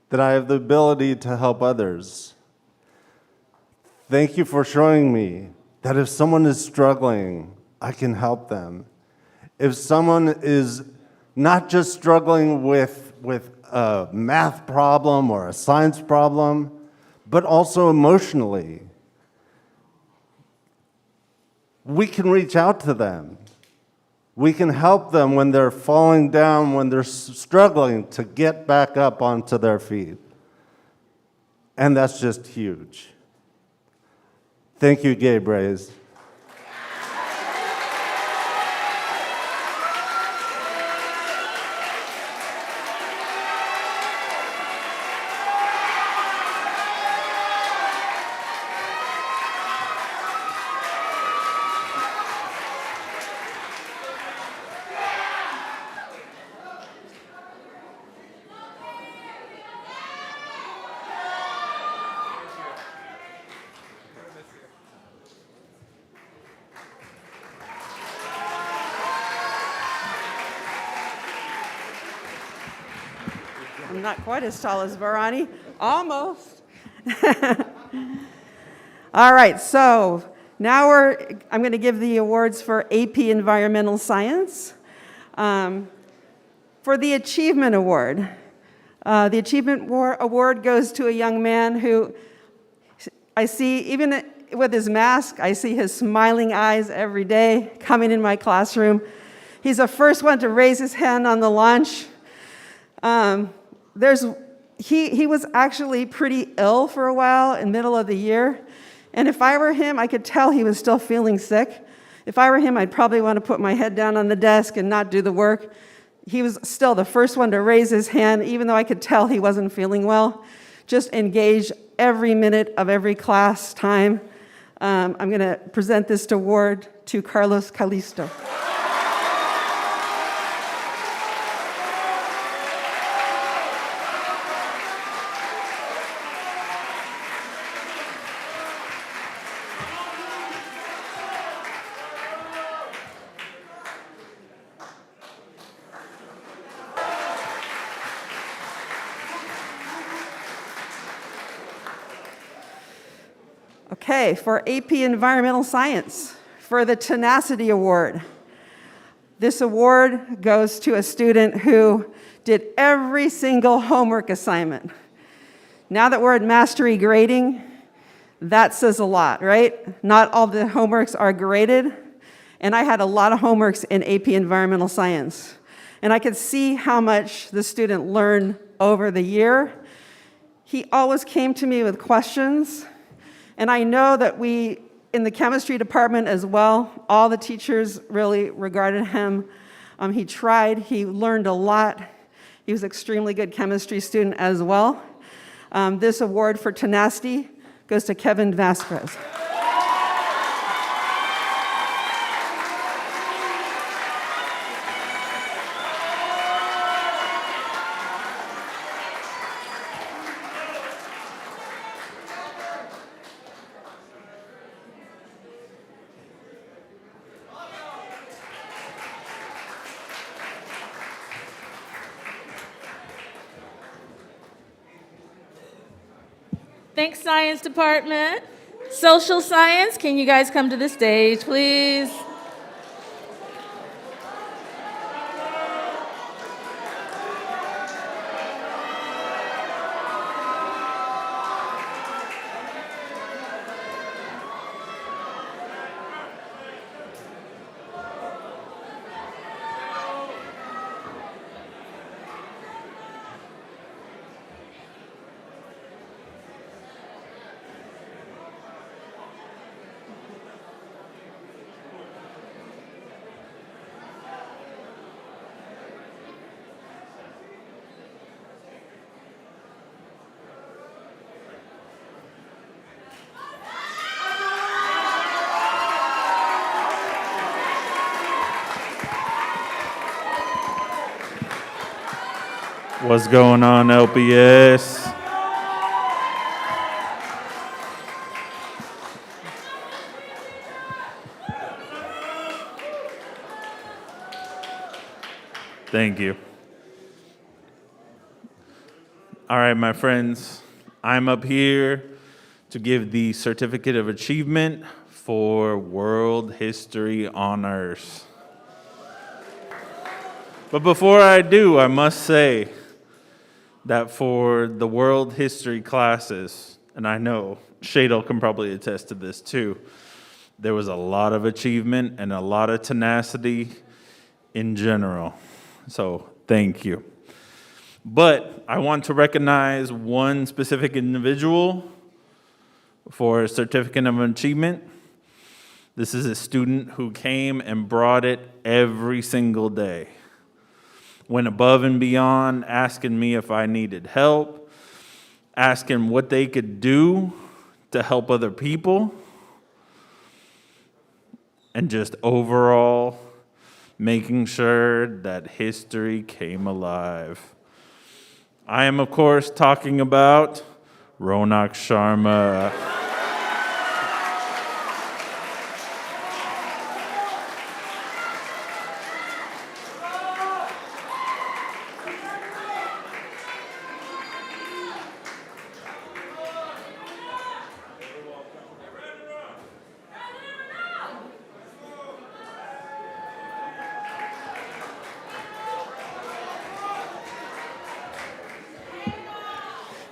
that I have the ability to help others, thank you for showing me that if someone is struggling, I can help them. If someone is not just struggling with a math problem or a science problem, but also emotionally, we can reach out to them. We can help them when they're falling down, when they're struggling to get back up onto their feet. And that's just huge. Thank you, Gabe Reyes. I'm not quite as tall as Varani, almost. All right, so now I'm going to give the awards for AP Environmental Science. For the Achievement Award, the Achievement Award goes to a young man who I see, even with his mask, I see his smiling eyes every day coming in my classroom. He's the first one to raise his hand on the launch. He was actually pretty ill for a while in the middle of the year. And if I were him, I could tell he was still feeling sick. If I were him, I'd probably want to put my head down on the desk and not do the work. He was still the first one to raise his hand, even though I could tell he wasn't feeling well. Just engage every minute of every class time. I'm going to present this award to Carlos Calisto. Okay, for AP Environmental Science, for the Tenacity Award. This award goes to a student who did every single homework assignment. Now that we're at mastery grading, that says a lot, right? Not all the homeworks are graded, and I had a lot of homeworks in AP Environmental Science. And I could see how much the student learned over the year. He always came to me with questions. And I know that we, in the chemistry department as well, all the teachers really regarded him. He tried, he learned a lot. He was an extremely good chemistry student as well. This award for tenacity goes to Kevin Vasquez. Thanks, Science Department. Social Science, can you guys come to the stage, please? What's going on, LPS? Thank you. All right, my friends, I'm up here to give the Certificate of Achievement for World History Honors. But before I do, I must say that for the world history classes, and I know Shadel can probably attest to this too, there was a lot of achievement and a lot of tenacity in general. So thank you. But I want to recognize one specific individual for a certificate of achievement. This is a student who came and brought it every single day. Went above and beyond, asking me if I needed help, asking what they could do to help other people, and just overall making sure that history came alive. I am, of course, talking about Ronak Sharma.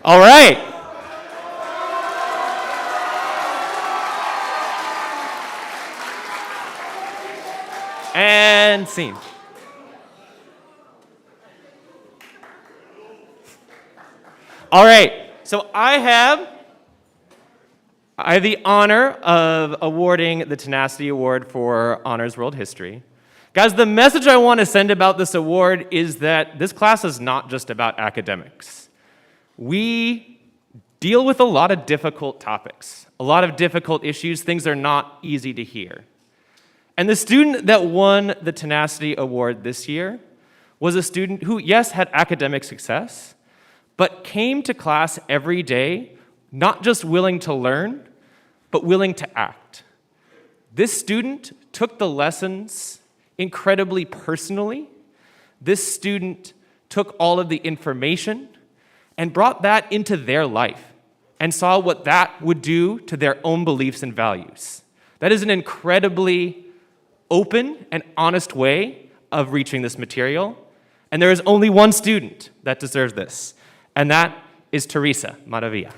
All right. And scene. All right. So I have the honor of awarding the Tenacity Award for Honors World History. Guys, the message I want to send about this award is that this class is not just about academics. We deal with a lot of difficult topics, a lot of difficult issues, things that are not easy to hear. And the student that won the Tenacity Award this year was a student who, yes, had academic success, but came to class every day, not just willing to learn, but willing to act. This student took the lessons incredibly personally. This student took all of the information and brought that into their life and saw what that would do to their own beliefs and values. That is an incredibly open and honest way of reaching this material. And there is only one student that deserves this, and that is Teresa Maravilla.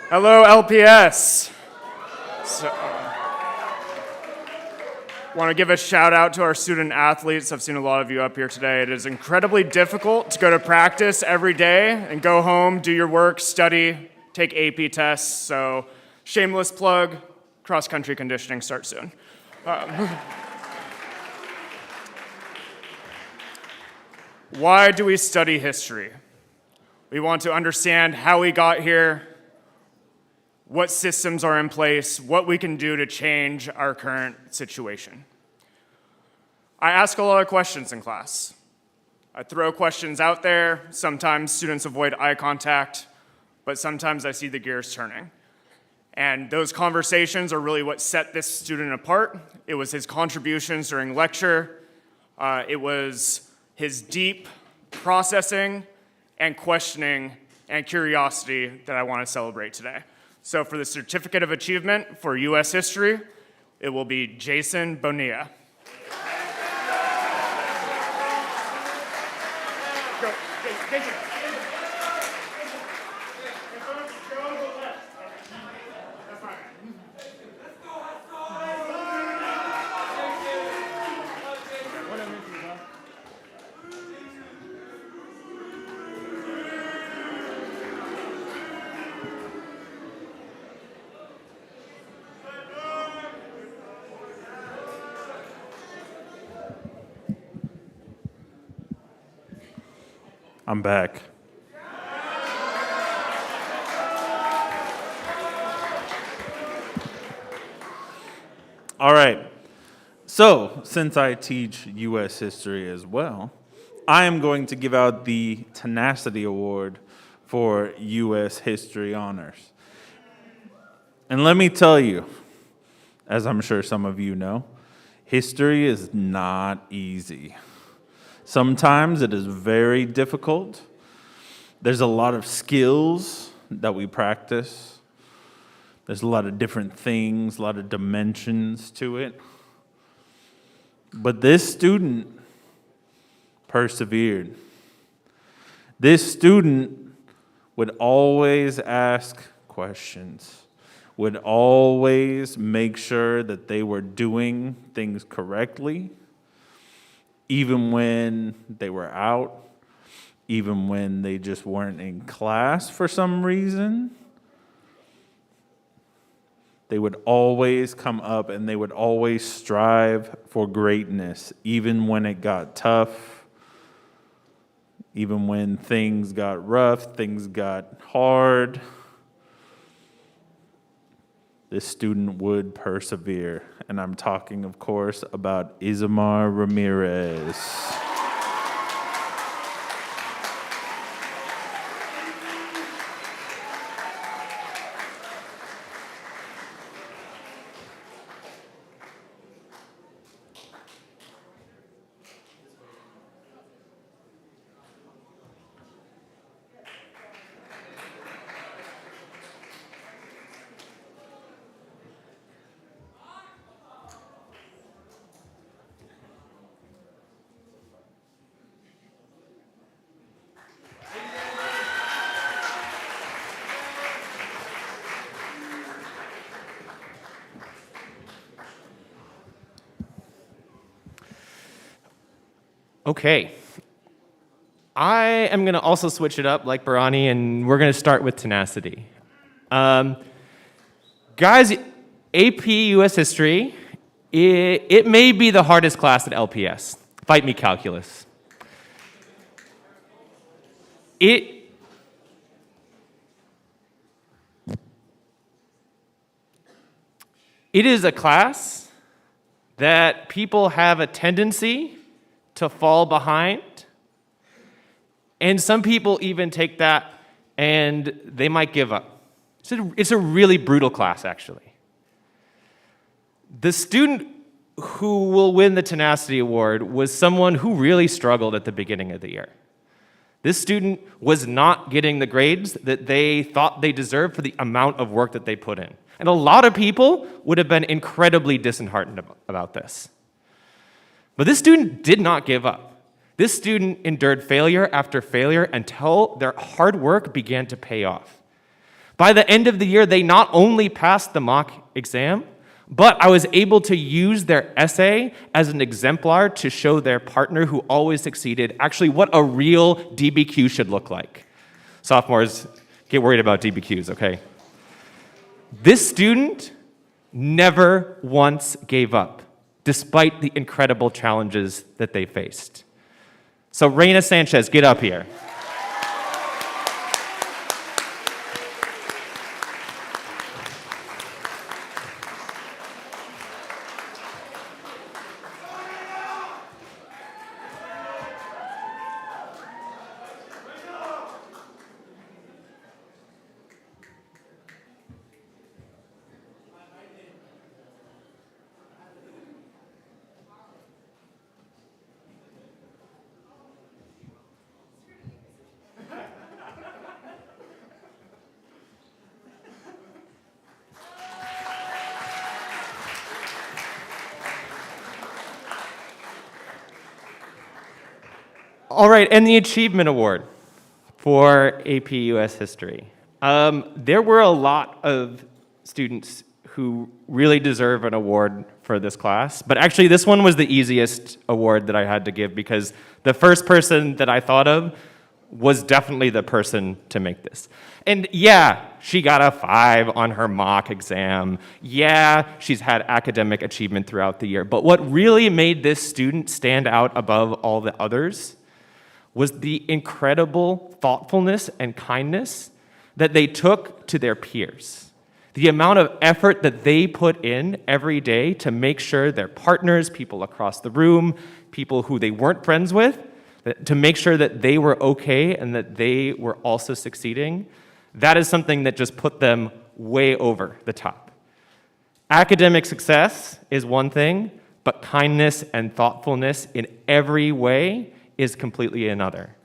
Hello, LPS. Want to give a shout out to our student athletes. I've seen a lot of you up here today. It is incredibly difficult to go to practice every day and go home, do your work, study, take AP tests. So shameless plug, cross-country conditioning starts soon. Why do we study history? We want to understand how we got here, what systems are in place, what we can do to change our current situation. I ask a lot of questions in class. I throw questions out there. Sometimes students avoid eye contact, but sometimes I see the gears turning. And those conversations are really what set this student apart. It was his contributions during lecture. It was his deep processing and questioning and curiosity that I want to celebrate today. So for the Certificate of Achievement for U.S. History, it will be Jason Bonilla. I'm back. All right. So, since I teach U.S. history as well, I am going to give out the Tenacity Award for U.S. History Honors. And let me tell you, as I'm sure some of you know, history is not easy. Sometimes it is very difficult. There's a lot of skills that we practice. There's a lot of different things, a lot of dimensions to it. But this student persevered. This student would always ask questions, would always make sure that they were doing things correctly, even when they were out, even when they just weren't in class for some reason. They would always come up and they would always strive for greatness, even when it got tough, even when things got rough, things got hard. This student would persevere. And I'm talking, of course, about Isamar Ramirez. Okay. I am going to also switch it up like Barani, and we're going to start with tenacity. Guys, AP US History, it may be the hardest class at LPS. Fight me, calculus. It is a class that people have a tendency to fall behind. And some people even take that and they might give up. It's a really brutal class, actually. The student who will win the Tenacity Award was someone who really struggled at the beginning of the year. This student was not getting the grades that they thought they deserved for the amount of work that they put in. And a lot of people would have been incredibly disheartened about this. But this student did not give up. This student endured failure after failure until their hard work began to pay off. By the end of the year, they not only passed the mock exam, but I was able to use their essay as an exemplar to show their partner who always succeeded actually what a real DBQ should look like. Sophomores, get worried about DBQs, okay? This student never once gave up, despite the incredible challenges that they faced. So Reina Sanchez, get up here. All right, and the Achievement Award for AP US History. There were a lot of students who really deserve an award for this class, but actually this one was the easiest award that I had to give because the first person that I thought of was definitely the person to make this. And yeah, she got a 5 on her mock exam. Yeah, she's had academic achievement throughout the year, but what really made this student stand out above all the others was the incredible thoughtfulness and kindness that they took to their peers. The amount of effort that they put in every day to make sure their partners, people across the room, people who they weren't friends with, to make sure that they were okay and that they were also succeeding, that is something that just put them way over the top. Academic success is one thing, but kindness and thoughtfulness in every way is completely another.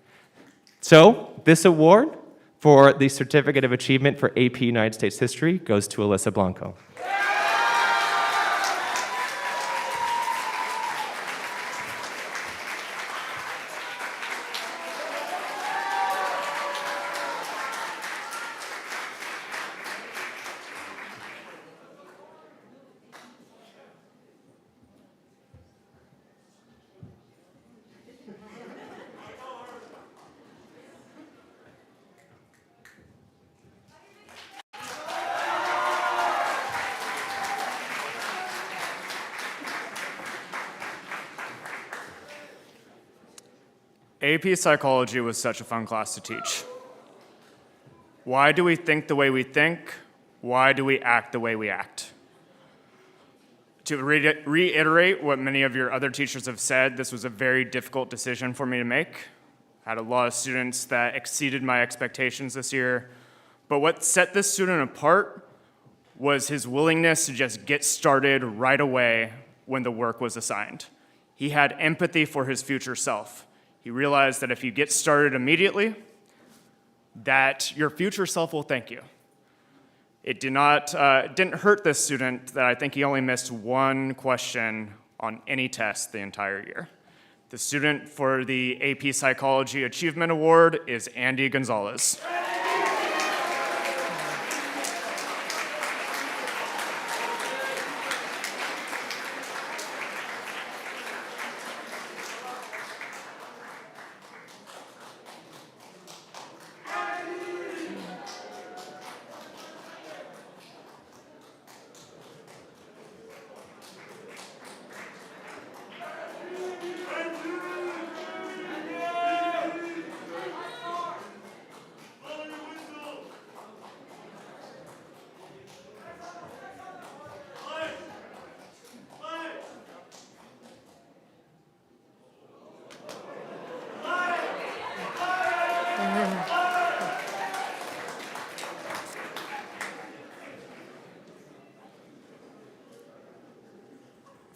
So this award for the Certificate of Achievement for AP United States History goes to Alyssa Blanco. AP Psychology was such a fun class to teach. Why do we think the way we think? Why do we act the way we act? To reiterate what many of your other teachers have said, this was a very difficult decision for me to make. I had a lot of students that exceeded my expectations this year, but what set this student apart was his willingness to just get started right away when the work was assigned. He had empathy for his future self. He realized that if you get started immediately, that your future self will thank you. It didn't hurt this student that I think he only missed one question on any test the entire year. The student for the AP Psychology Achievement Award is Andy Gonzalez.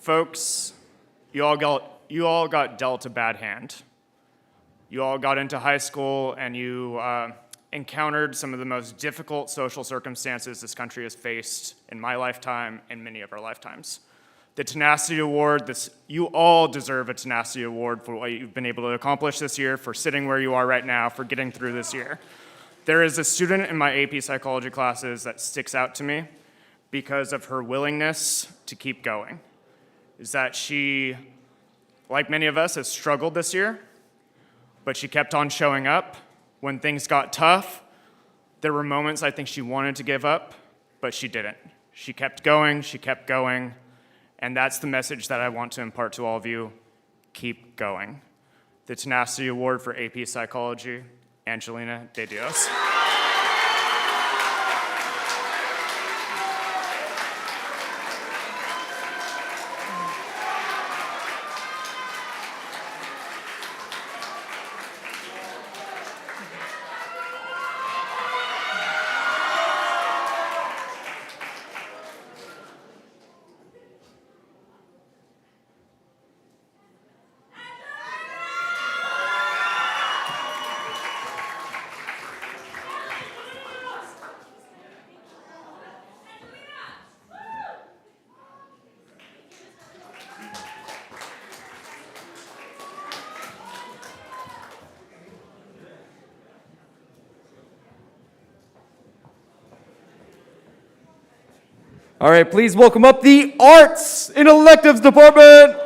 Folks, you all got dealt a bad hand. You all got into high school and you encountered some of the most difficult social circumstances this country has faced in my lifetime and many of our lifetimes. The Tenacity Award, you all deserve a Tenacity Award for what you've been able to accomplish this year, for sitting where you are right now, for getting through this year. There is a student in my AP psychology classes that sticks out to me because of her willingness to keep going. Is that she, like many of us, has struggled this year, but she kept on showing up. When things got tough, there were moments I think she wanted to give up, but she didn't. She kept going, and that's the message that I want to impart to all of you. Keep going. The Tenacity Award for AP Psychology, Angelina De Dios. All right, please welcome up the Arts and Electives Department.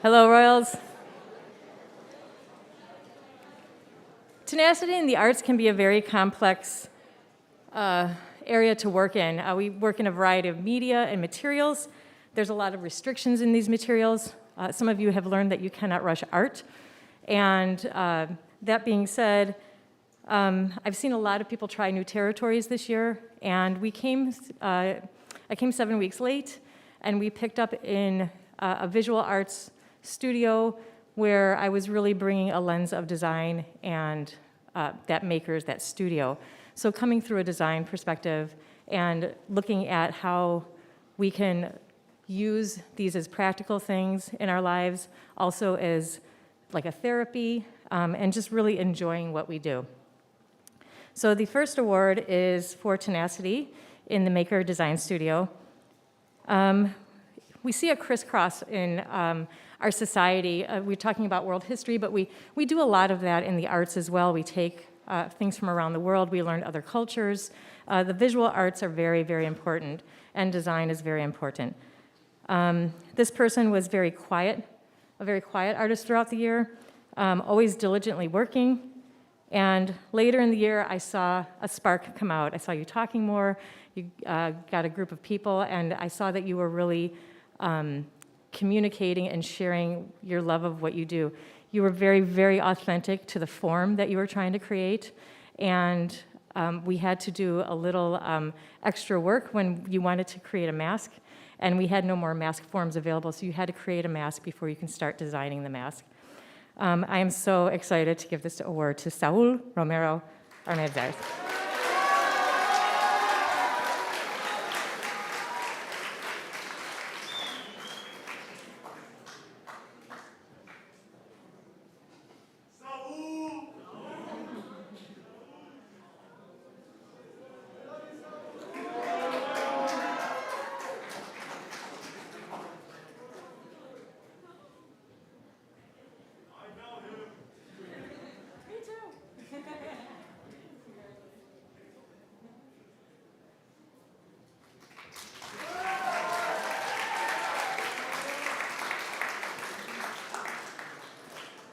Hello, Royals. Tenacity in the arts can be a very complex area to work in. We work in a variety of media and materials. There's a lot of restrictions in these materials. Some of you have learned that you cannot rush art. And that being said, I've seen a lot of people try new territories this year, and I came 7 weeks late, and we picked up in a visual arts studio where I was really bringing a lens of design and that studio. So coming through a design perspective and looking at how we can use these as practical things in our lives, also as like a therapy, and just really enjoying what we do. So the first award is for tenacity in the Maker Design Studio. We see a crisscross in our society. We're talking about world history, but we do a lot of that in the arts as well. We take things from around the world. We learn other cultures. The visual arts are very, very important, and design is very important. This person was very quiet, a very quiet artist throughout the year, always diligently working. And later in the year, I saw a spark come out. I saw you talking more. You got a group of people, and I saw that you were really communicating and sharing your love of what you do. You were very, very authentic to the form that you were trying to create, and we had to do a little extra work when you wanted to create a mask, and we had no more mask forms available, so you had to create a mask before you can start designing the mask. I am so excited to give this award to Saul Romero Armendariz.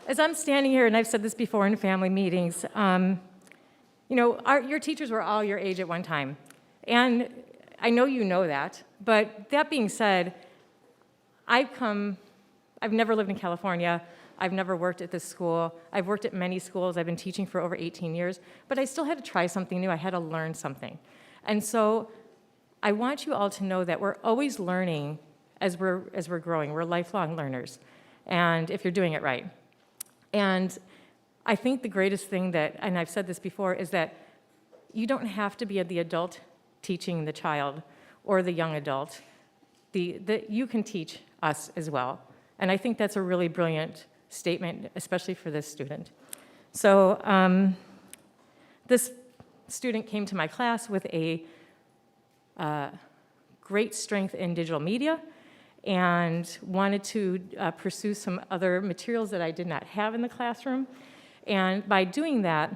As I'm standing here, and I've said this before in family meetings, your teachers were all your age at one time. And I know you know that, but that being said, I've never lived in California, I've never worked at this school. I've worked at many schools. I've been teaching for over 18 years, but I still had to try something new. I had to learn something. And so I want you all to know that we're always learning as we're growing. We're lifelong learners, and if you're doing it right. And I think the greatest thing that, and I've said this before, is that you don't have to be the adult teaching the child or the young adult. You can teach us as well. And I think that's a really brilliant statement, especially for this student. So this student came to my class with a great strength in digital media and wanted to pursue some other materials that I did not have in the classroom. And by doing that,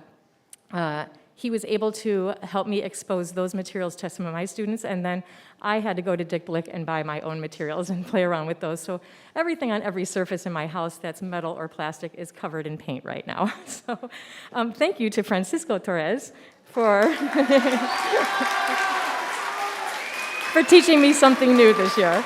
he was able to help me expose those materials to some of my students, and then I had to go to Dick Blick and buy my own materials and play around with those. So everything on every surface in my house that's metal or plastic is covered in paint right now. So thank you to Francisco Torres for, for teaching me something new this year.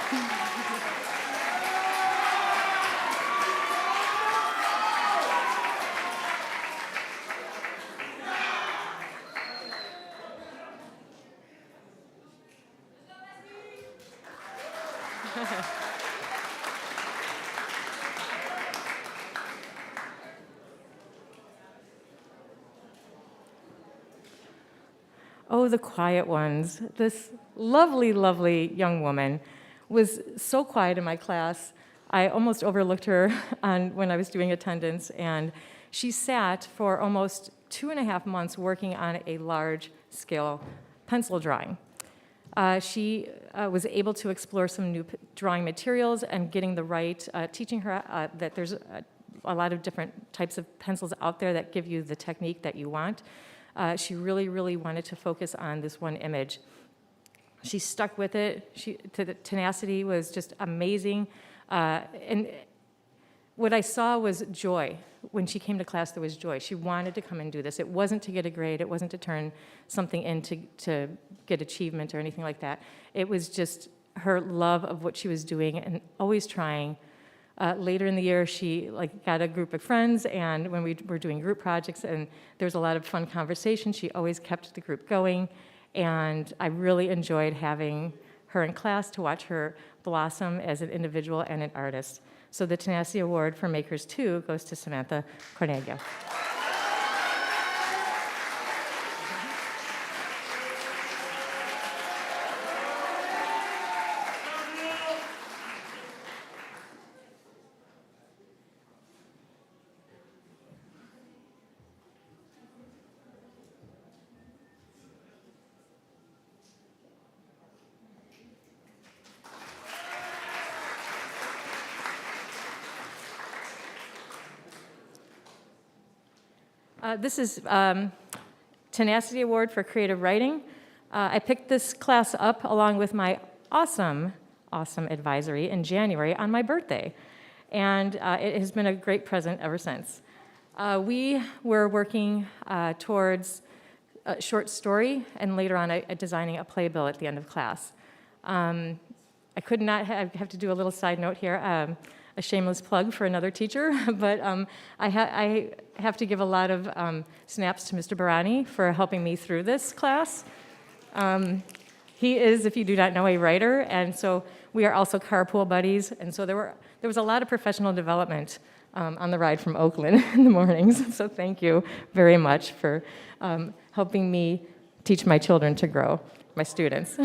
Oh, the quiet ones. This lovely, lovely young woman was so quiet in my class. I almost overlooked her when I was doing attendance, and she sat for almost 2.5 months working on a large-scale pencil drawing. She was able to explore some new drawing materials and getting the right, teaching her that there's a lot of different types of pencils out there that give you the technique that you want. She really, really wanted to focus on this one image. She stuck with it. The tenacity was just amazing. And what I saw was joy. When she came to class, there was joy. She wanted to come and do this. It wasn't to get a grade. It wasn't to turn something in to get achievement or anything like that. It was just her love of what she was doing and always trying. Later in the year, she got a group of friends, and when we were doing group projects, and there was a lot of fun conversation, she always kept the group going, and I really enjoyed having her in class to watch her blossom as an individual and an artist. So the Tenacity Award for Makers 2 goes to Samantha Cornelia. This is Tenacity Award for Creative Writing. I picked this class up along with my awesome advisory in January on my birthday, and it has been a great present ever since. We were working towards a short story, and later on designing a playbill at the end of class. I could not have to do a little side note here. A shameless plug for another teacher, but I have to give a lot of snaps to Mr. Barani for helping me through this class. He is, if you do not know, a writer, and so we are also carpool buddies, and so there was a lot of professional development on the ride from Oakland in the mornings, so thank you very much for helping me teach my children to grow, my students.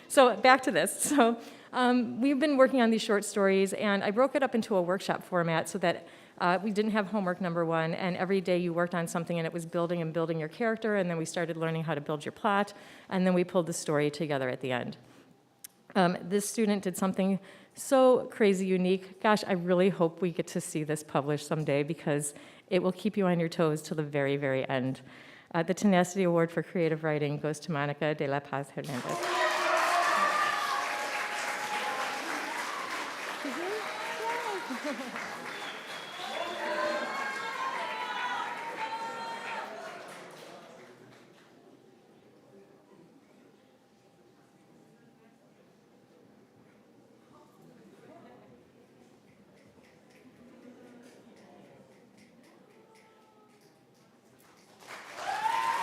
So back to this. So we've been working on these short stories, and I broke it up into a workshop format so that we didn't have homework number one, and every day you worked on something, and it was building and building your character, and then we started learning how to build your plot, and then we pulled the story together at the end. This student did something so crazy unique. Gosh, I really hope we get to see this published someday because it will keep you on your toes till the very, very end. The Tenacity Award for Creative Writing goes to Monica de la Paz Hernandez.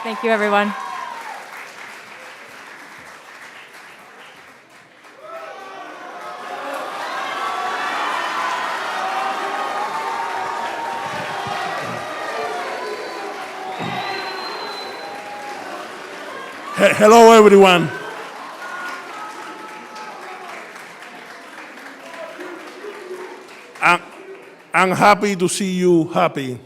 Thank you, everyone. Hello, everyone. I'm happy to see you happy.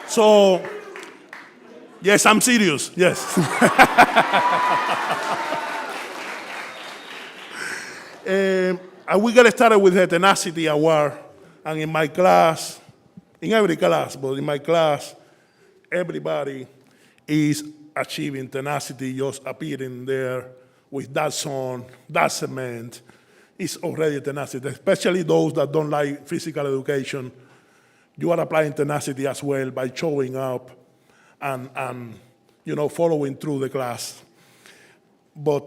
So, yes, I'm serious, yes. We got started with the Tenacity Award, and in my class, in every class, but in my class, everybody is achieving tenacity, just appearing there with that song, that cement, is already tenacity, especially those that don't like physical education. You are applying tenacity as well by showing up and following through the class. But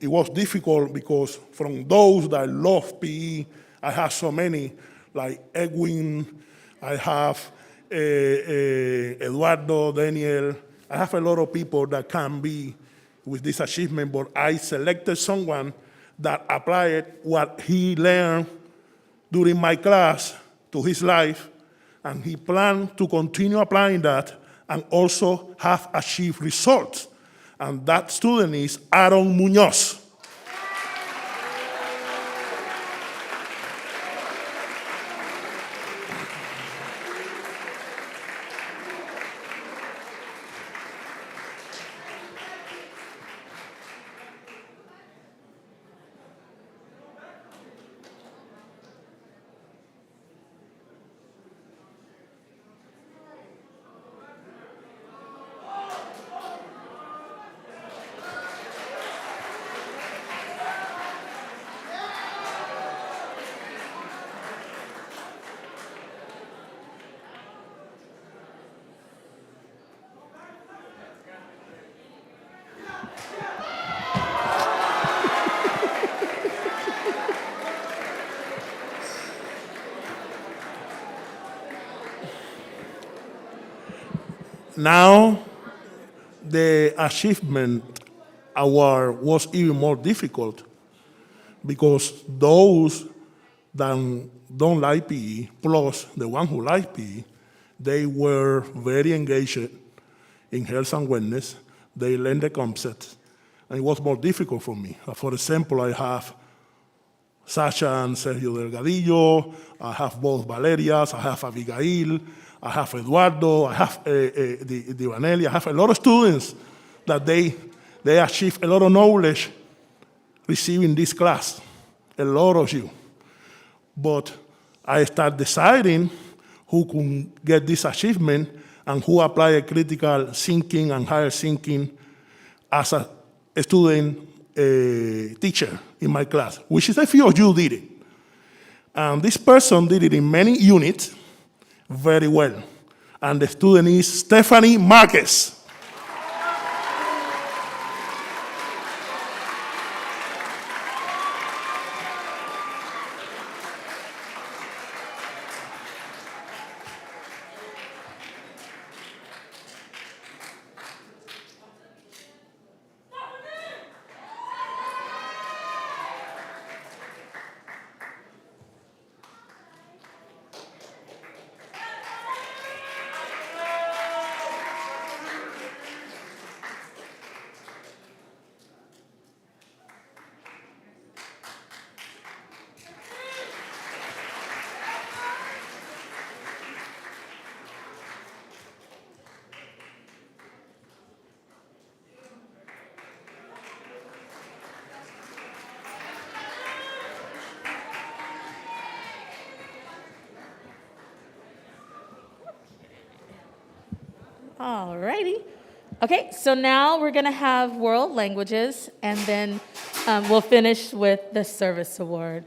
it was difficult because from those that love PE, I have so many, like Edwin, I have Eduardo, Daniel. I have a lot of people that can be with this achievement, but I selected someone that applied what he learned during my class to his life, and he planned to continue applying that and also have achieved results. And that student is Aaron Munoz. Now, the achievement award was even more difficult because those that don't like PE, plus the one who like PE, they were very engaged in health and wellness. They learned the concepts, and it was more difficult for me. For example, I have Sasha and Sergio Delgadillo, I have both Valerias, I have Abigail, I have Eduardo, I have Divanelli, I have a lot of students that they achieve a lot of knowledge receiving this class, a lot of you. But I start deciding who can get this achievement and who apply a critical thinking and higher thinking as a student teacher in my class, which is a few of you did it. And this person did it in many units very well. And the student is Stephanie Marquez. All righty. Okay, so now we're going to have world languages, and then we'll finish with the service award.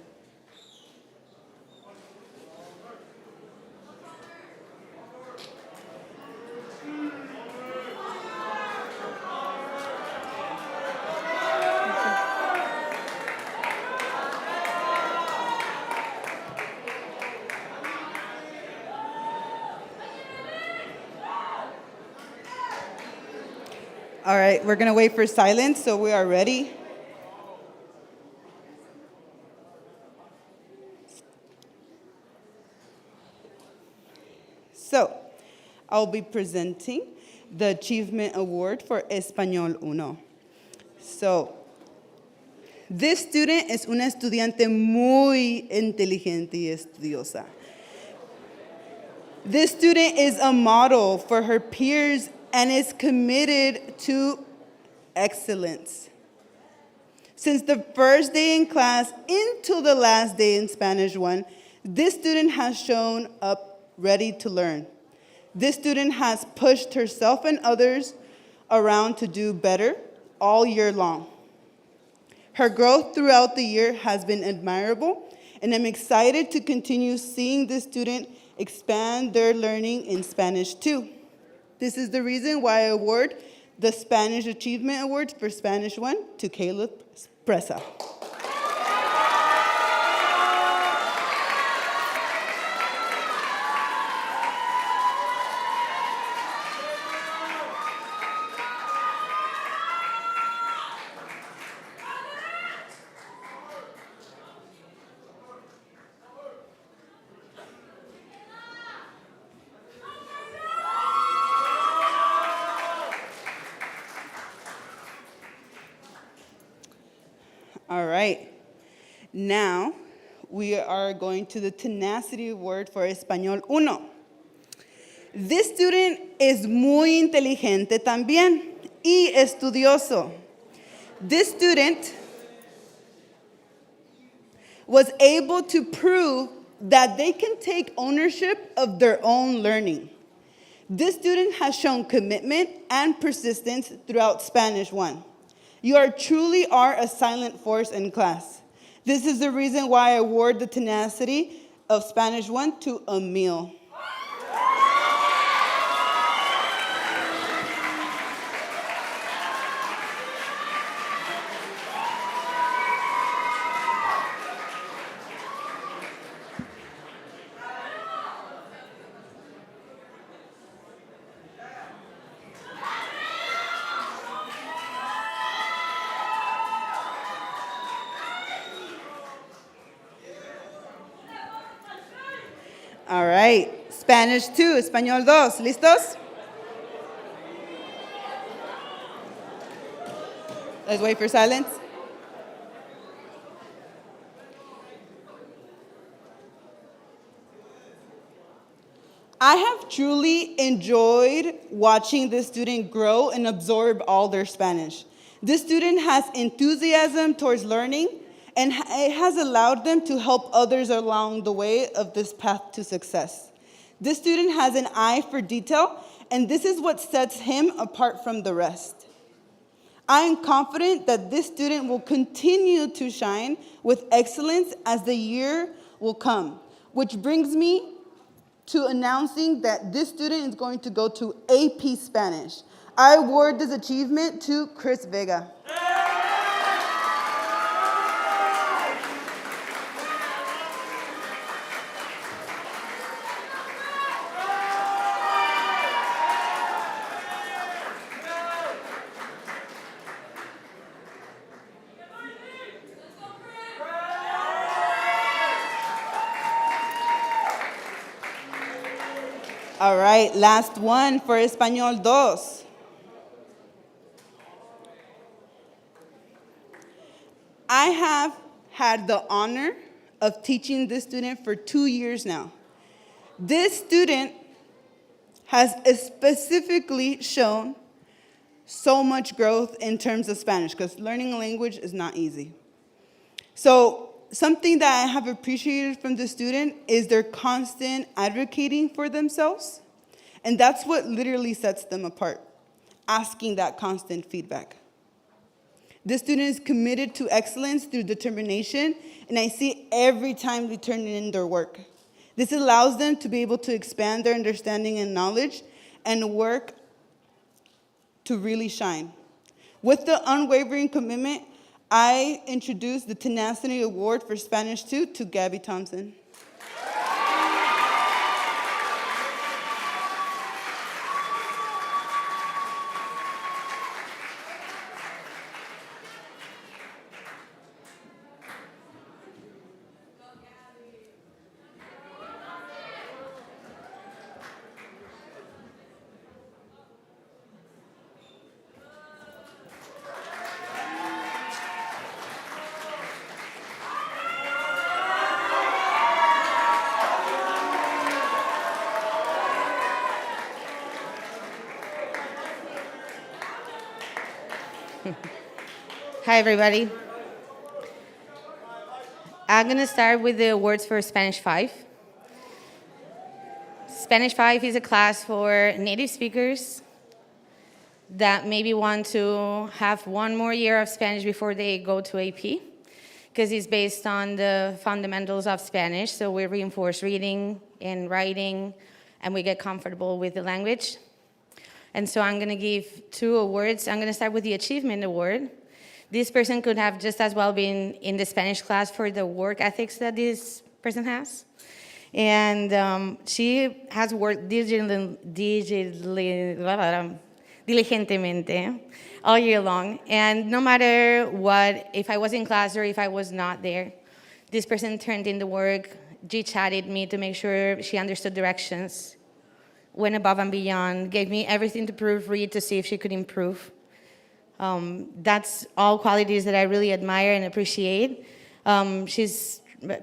All right, we're going to wait for silence so we are ready. So, I'll be presenting the Achievement Award for Español 1. So, this student es una estudiante muy inteligente y estudiosa. This student is a model for her peers and is committed to excellence. Since the first day in class until the last day in Spanish 1, this student has shown up ready to learn. This student has pushed herself and others around to do better all year long. Her growth throughout the year has been admirable, and I'm excited to continue seeing this student expand their learning in Spanish 2. This is the reason why I award the Spanish Achievement Awards for Spanish 1 to Caleb Presa. All right. Now, we are going to the Tenacity Award for Español 1. This student es muy inteligente también y estudioso. This student was able to prove that they can take ownership of their own learning. This student has shown commitment and persistence throughout Spanish 1. You truly are a silent force in class. This is the reason why I award the tenacity of Spanish 1 to Emil. All right, Spanish 2, Español 2, ¿listos? Let's wait for silence. I have truly enjoyed watching this student grow and absorb all their Spanish. This student has enthusiasm towards learning, and it has allowed them to help others along the way of this path to success. This student has an eye for detail, and this is what sets him apart from the rest. I am confident that this student will continue to shine with excellence as the year will come, which brings me to announcing that this student is going to go to AP Spanish. I award this achievement to Chris Vega. All right, last one for Español 2. I have had the honor of teaching this student for 2 years now. This student has specifically shown so much growth in terms of Spanish, because learning a language is not easy. So something that I have appreciated from the student is their constant advocating for themselves. And that's what literally sets them apart, asking that constant feedback. This student is committed to excellence through determination, and I see every time they turn in their work. This allows them to be able to expand their understanding and knowledge and work to really shine. With the unwavering commitment, I introduce the Tenacity Award for Spanish 2 to Gabby Thompson. Hi, everybody. I'm going to start with the awards for Spanish 5. Spanish 5 is a class for native speakers that maybe want to have one more year of Spanish before they go to AP, because it's based on the fundamentals of Spanish. So we reinforce reading and writing, and we get comfortable with the language. And so I'm going to give 2 awards. I'm going to start with the Achievement Award. This person could have just as well been in the Spanish class for the work ethics that this person has. And she has worked diligentemente all year long. And no matter what, if I was in class or if I was not there, this person turned in the work, G-chatted me to make sure she understood directions, went above and beyond, gave me everything to proofread to see if she could improve. That's all qualities that I really admire and appreciate. She's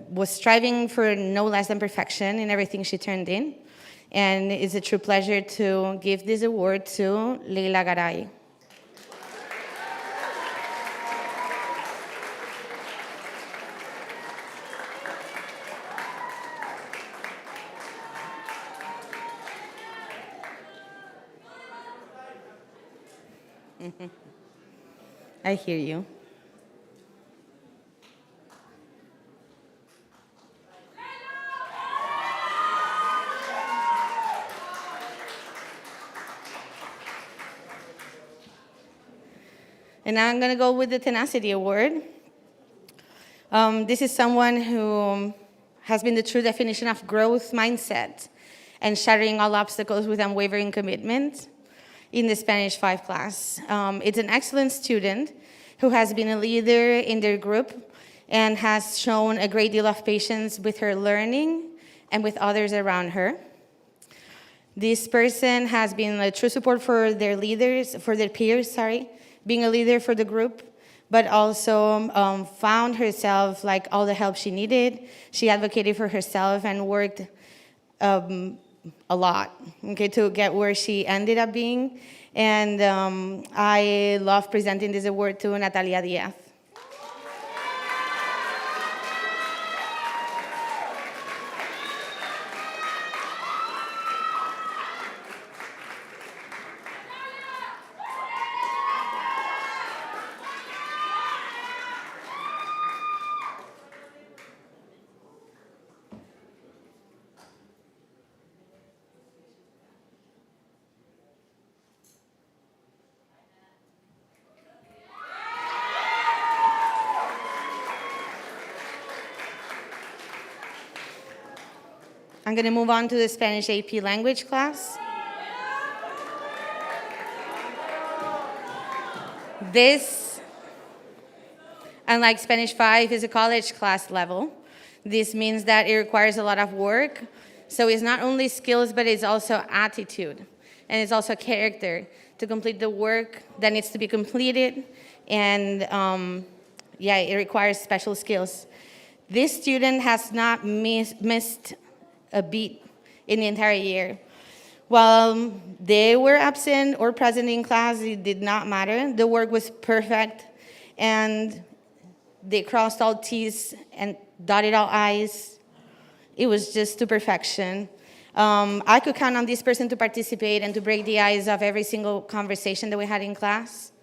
was striving for no less than perfection in everything she turned in. And it's a true pleasure to give this award to Leila Garay. I hear you. And now I'm going to go with the Tenacity Award. This is someone who has been the true definition of growth mindset and shattering all obstacles with unwavering commitment in the Spanish 5 class. It's an excellent student who has been a leader in their group and has shown a great deal of patience with her learning and with others around her. This person has been a true support for their leaders, for their peers, being a leader for the group, but also found herself like all the help she needed. She advocated for herself and worked a lot, to get where she ended up being. And I love presenting this award to Natalia Diaz. I'm going to move on to the Spanish AP language class. This, unlike Spanish 5, is a college class level. This means that it requires a lot of work. So it's not only skills, but it's also attitude. And it's also character to complete the work that needs to be completed. And it requires special skills. This student has not missed a beat in the entire year. While they were absent or present in class, it did not matter. The work was perfect, and they crossed all T's and dotted all I's. It was just to perfection. I could count on this person to participate and to break the ice of every single conversation that we had in class.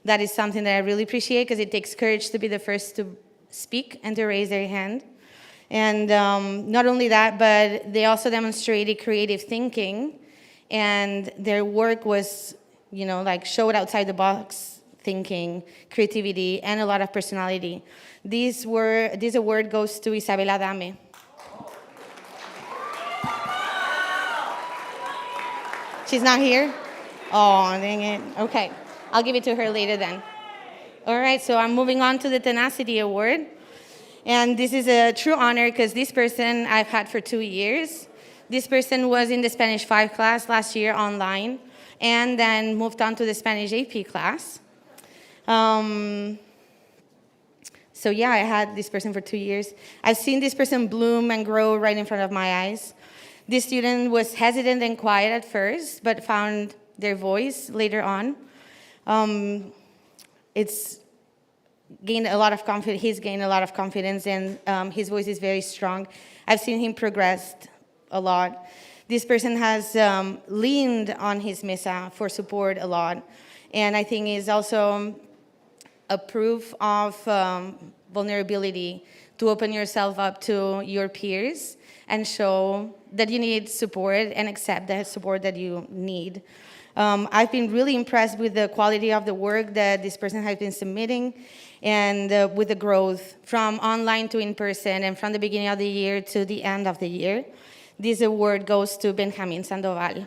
That is something that I really appreciate, because it takes courage to be the first to speak and to raise their hand. And not only that, but they also demonstrated creative thinking, and their work was, showed outside the box thinking, creativity, and a lot of personality. This award goes to Isabela Dame. She's not here? Oh, dang it. Okay, I'll give it to her later then. All right, so I'm moving on to the Tenacity Award. And this is a true honor, because this person I've had for 2 years. This person was in the Spanish 5 class last year online, and then moved on to the Spanish AP class. I had this person for 2 years. I've seen this person bloom and grow right in front of my eyes. This student was hesitant and quiet at first, but found their voice later on. it's gained a lot of confidence. He's gained a lot of confidence, and his voice is very strong. I've seen him progress a lot. This person has leaned on his mesa for support a lot, and I think is also a proof of vulnerability to open yourself up to your peers and show that you need support and accept the support that you need. I've been really impressed with the quality of the work that this person has been submitting, and with the growth from online to in person, and from the beginning of the year to the end of the year. This award goes to Benjamin Sandoval.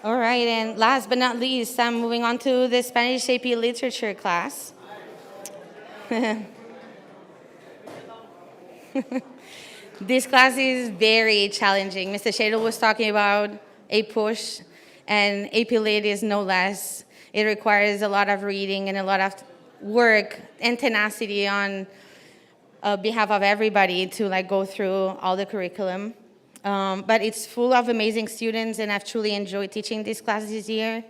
All right, and last but not least, I'm moving on to the Spanish AP Literature class. This class is very challenging. Mr. Shadle was talking about a push, and AP Lit is no less. It requires a lot of reading and a lot of work and tenacity on behalf of everybody to go through all the curriculum. But it's full of amazing students, and I've truly enjoyed teaching this class this year.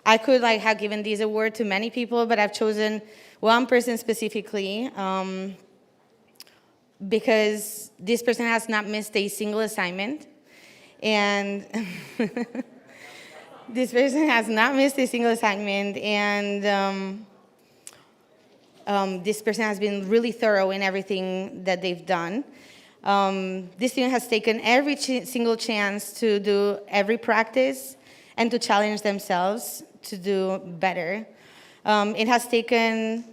I could have given this award to many people, but I've chosen one person specifically because this person has not missed a single assignment. And this person has not missed a single assignment, and this person has been really thorough in everything that they've done. This student has taken every single chance to do every practice and to challenge themselves to do better. It has taken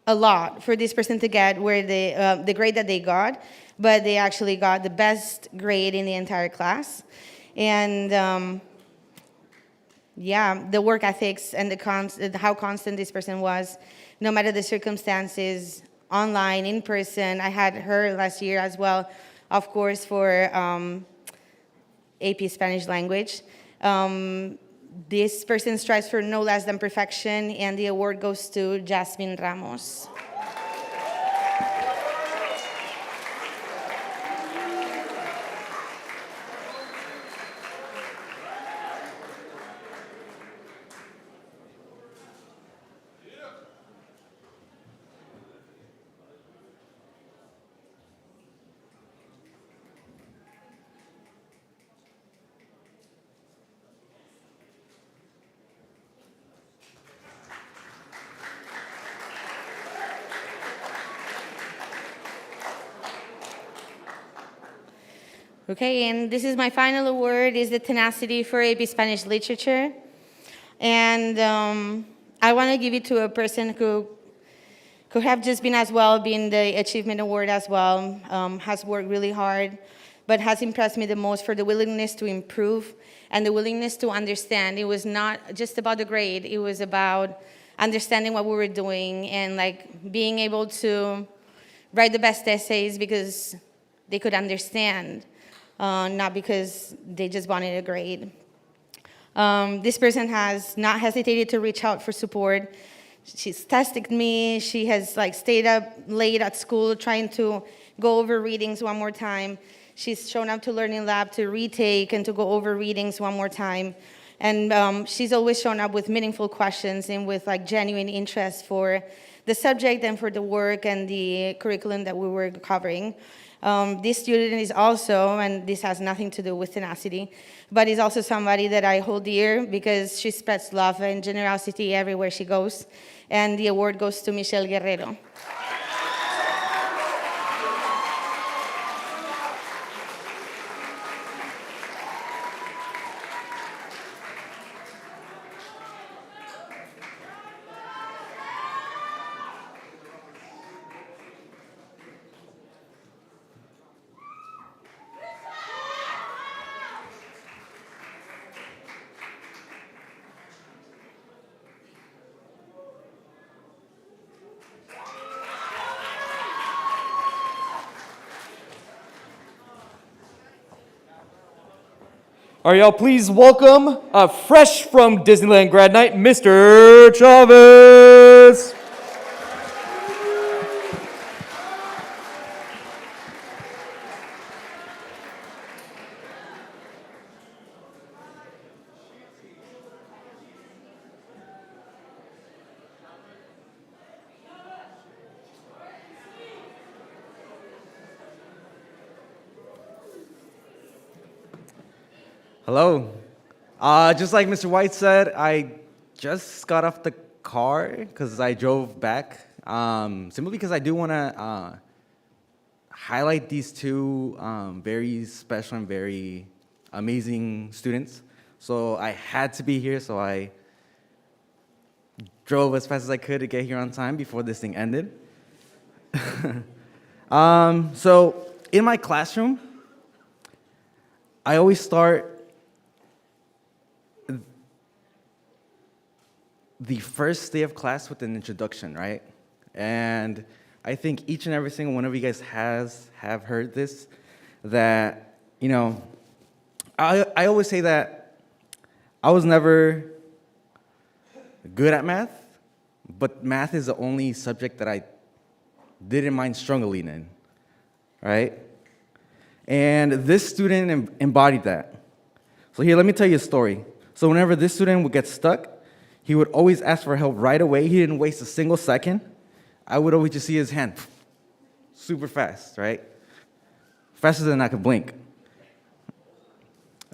a lot for this person to get where the grade that they got, but they actually got the best grade in the entire class. And yeah, the work ethics and how constant this person was, no matter the circumstances, online, in person. I had her last year as well, of course, for AP Spanish language. This person strives for no less than perfection, and the award goes to Jasmine Ramos. Okay, and this is my final award, is the tenacity for AP Spanish literature. And I want to give it to a person who could have just been as well, been the achievement award as well, has worked really hard, but has impressed me the most for the willingness to improve and the willingness to understand. It was not just about the grade, it was about understanding what we were doing and being able to write the best essays because they could understand. Not because they just wanted a grade. This person has not hesitated to reach out for support. She's texted me. She has stayed up late at school trying to go over readings one more time. She's shown up to Learning Lab to retake and to go over readings one more time. And she's always shown up with meaningful questions and with genuine interest for the subject and for the work and the curriculum that we were covering. This student is also, and this has nothing to do with tenacity, but is also somebody that I hold dear because she spreads love and generosity everywhere she goes. And the award goes to Michelle Guerrero. All right, y'all, please welcome, fresh from Disneyland grad night, Mr. Chavez. Hello. Just like Mr. White said, I just got off the car because I drove back, simply because I do want to highlight these two very special and very amazing students. So I had to be here, so I drove as fast as I could to get here on time before this thing ended. So in my classroom, I always start the first day of class with an introduction, right? And I think each and every single one of you guys have heard this, that, you know, I always say that I was never good at math, but math is the only subject that I didn't mind struggling in, right? And this student embodied that. So here, let me tell you a story. So whenever this student would get stuck, he would always ask for help right away. He didn't waste a single second. I would always just see his hand super fast, right? Faster than I could blink.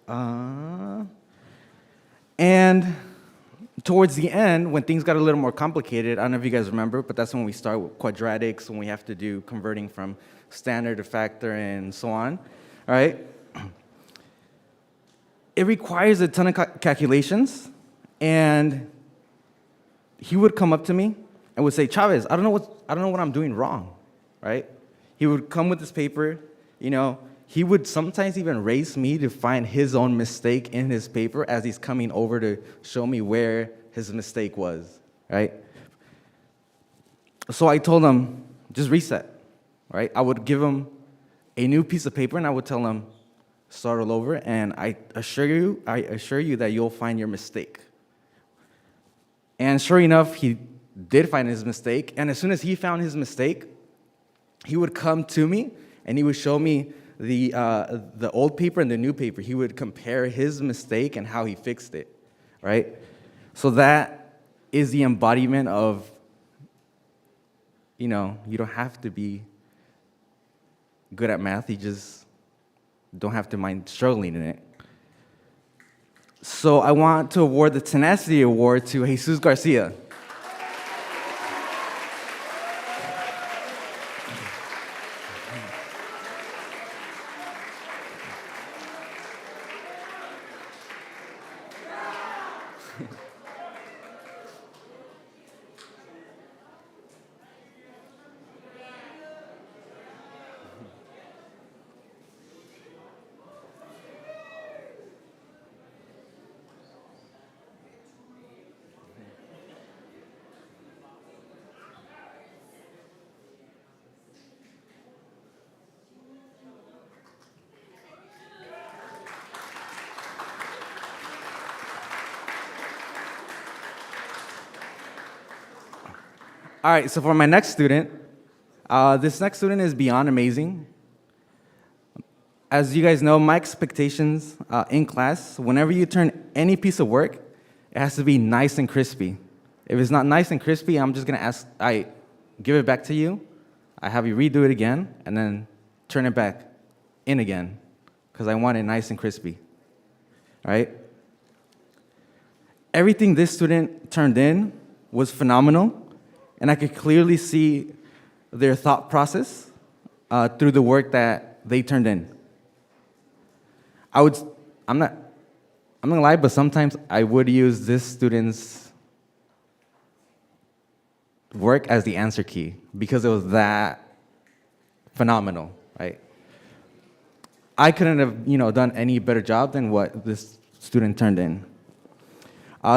And towards the end, when things got a little more complicated, I don't know if you guys remember, but that's when we start with quadratics, when we have to do converting from standard to factor and so on, right? It requires a ton of calculations, and he would come up to me and would say, Chavez, I don't know what I'm doing wrong, right? He would come with this paper, you know, he would sometimes even race me to find his own mistake in his paper as he's coming over to show me where his mistake was, right? So I told him, just reset, right? I would give him a new piece of paper and I would tell him, start all over, and I assure you that you'll find your mistake. And sure enough, he did find his mistake, and as soon as he found his mistake, he would come to me and he would show me the old paper and the new paper. He would compare his mistake and how he fixed it, right? So that is the embodiment of, you know, you don't have to be good at math, you just don't have to mind struggling in it. So I want to award the Tenacity Award to Jesus Garcia. All right, so for my next student, this next student is beyond amazing. As you guys know, my expectations in class, whenever you turn any piece of work, it has to be nice and crispy. If it's not nice and crispy, I'm just gonna give it back to you, I have you redo it again, and then turn it back in again, because I want it nice and crispy, all right? Everything this student turned in was phenomenal, and I could clearly see their thought process through the work that they turned in. I'm not gonna lie, but sometimes I would use this student's work as the answer key because it was that phenomenal, right? I couldn't have, done any better job than what this student turned in.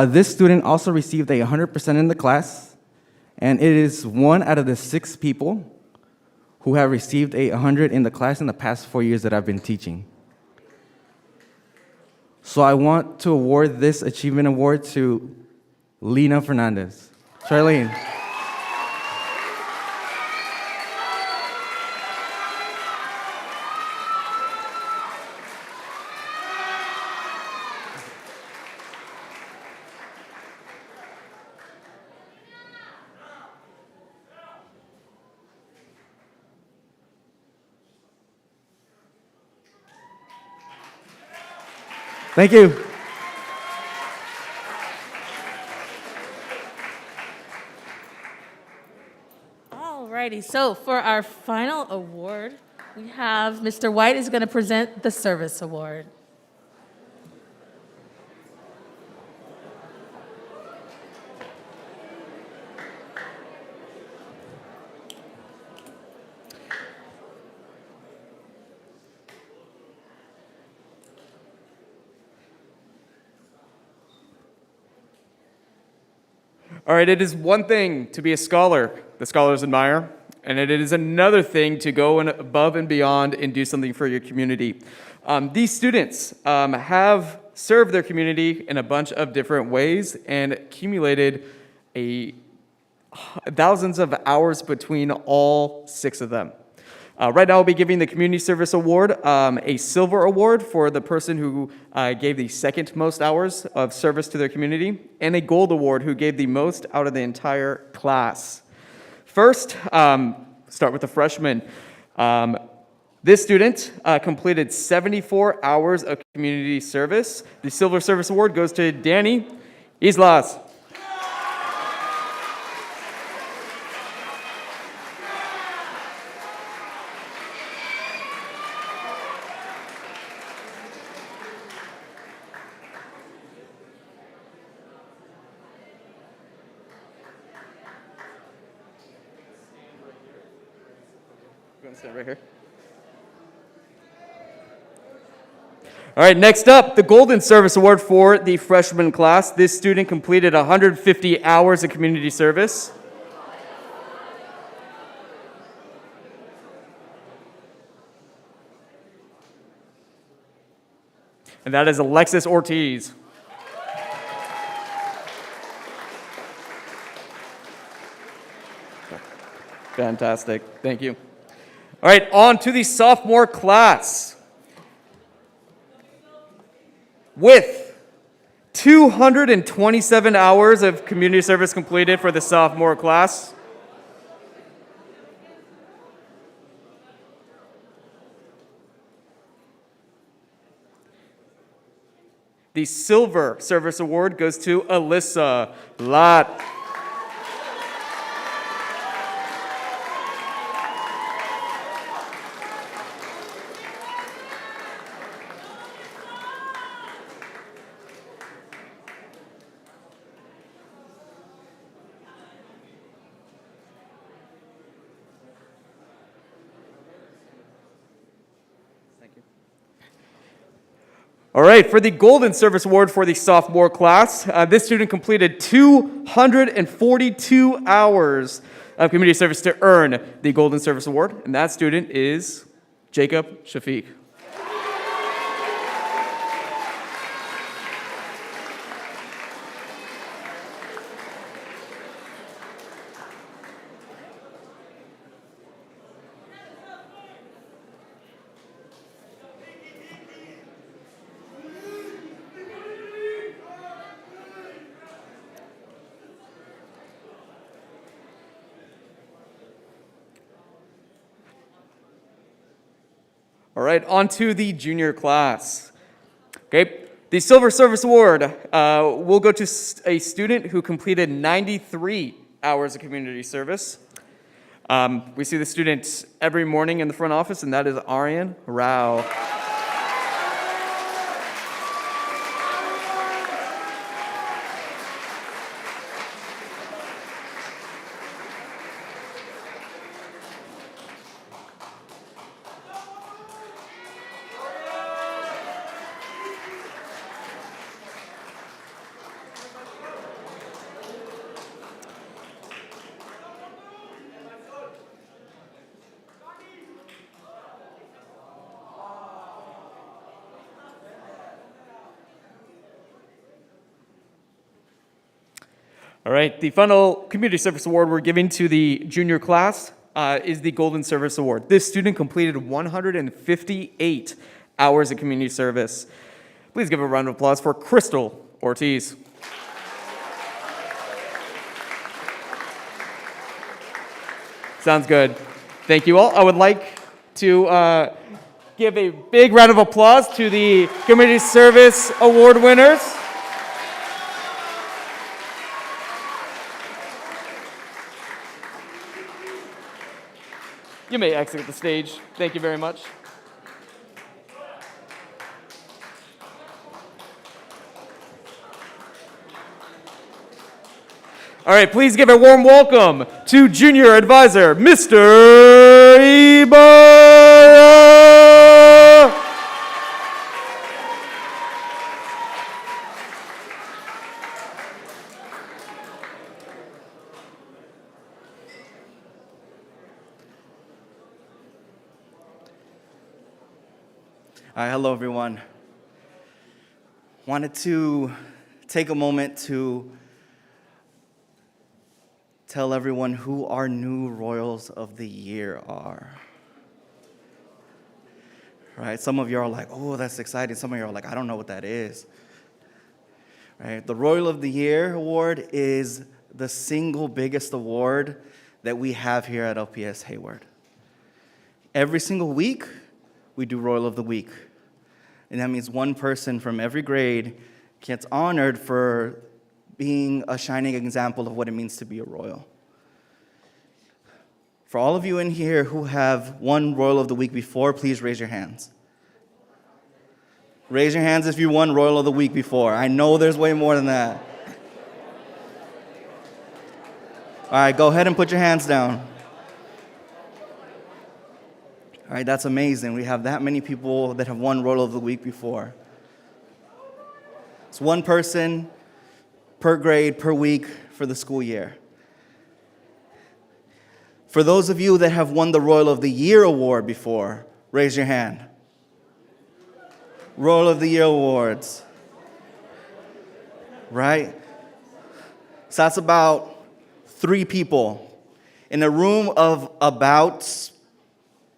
This student also received a 100% in the class, and it is 1 out of the 6 people who have received a 100 in the class in the past 4 years that I've been teaching. So I want to award this achievement award to Lena Fernandez. Charlene. Thank you. Alrighty, so for our final award, we have Mr. White is going to present the Service Award. All right, it is one thing to be a scholar, the scholars admire, and it is another thing to go above and beyond and do something for your community. These students have served their community in a bunch of different ways and accumulated thousands of hours between all 6 of them. Right now, I'll be giving the Community Service Award a silver award for the person who gave the second most hours of service to their community, and a gold award who gave the most out of the entire class. First, start with the freshman. This student completed 74 hours of community service. The Silver Service Award goes to Danny Islas. Right here. All right, next up, the Golden Service Award for the freshman class. This student completed 150 hours of community service. And that is Alexis Ortiz. Fantastic, thank you. All right, on to the sophomore class. With 227 hours of community service completed for the sophomore class. The Silver Service Award goes to Alyssa Lott. All right, for the Golden Service Award for the sophomore class, this student completed 242 hours of community service to earn the Golden Service Award, and that student is Jacob Shafiq. All right, on to the junior class. Okay, the Silver Service Award will go to a student who completed 93 hours of community service. We see the student every morning in the front office, and that is Aryan Rao. All right, the final community service award we're giving to the junior class is the Golden Service Award. This student completed 158 hours of community service. Please give a round of applause for Crystal Ortiz. Sounds good. Thank you all. I would like to give a big round of applause to the Community Service Award winners. You may exit the stage. Thank you very much. All right, please give a warm welcome to Junior Advisor, Mr. Ibarra. Hi, hello everyone. Wanted to take a moment to tell everyone who our new Royals of the Year are. Right? Some of you are like, oh, that's exciting. Some of you are like, I don't know what that is. Right? The Royal of the Year award is the single biggest award that we have here at LPS Hayward. Every single week, we do Royal of the Week. And that means one person from every grade gets honored for being a shining example of what it means to be a royal. For all of you in here who have won Royal of the Week before, please raise your hands. Raise your hands if you won Royal of the Week before. I know there's way more than that. All right, go ahead and put your hands down. All right, that's amazing. We have that many people that have won Royal of the Week before. It's one person per grade, per week for the school year. For those of you that have won the Royal of the Year award before, raise your hand. Royal of the Year awards. Right? So that's about 3 people. In a room of about,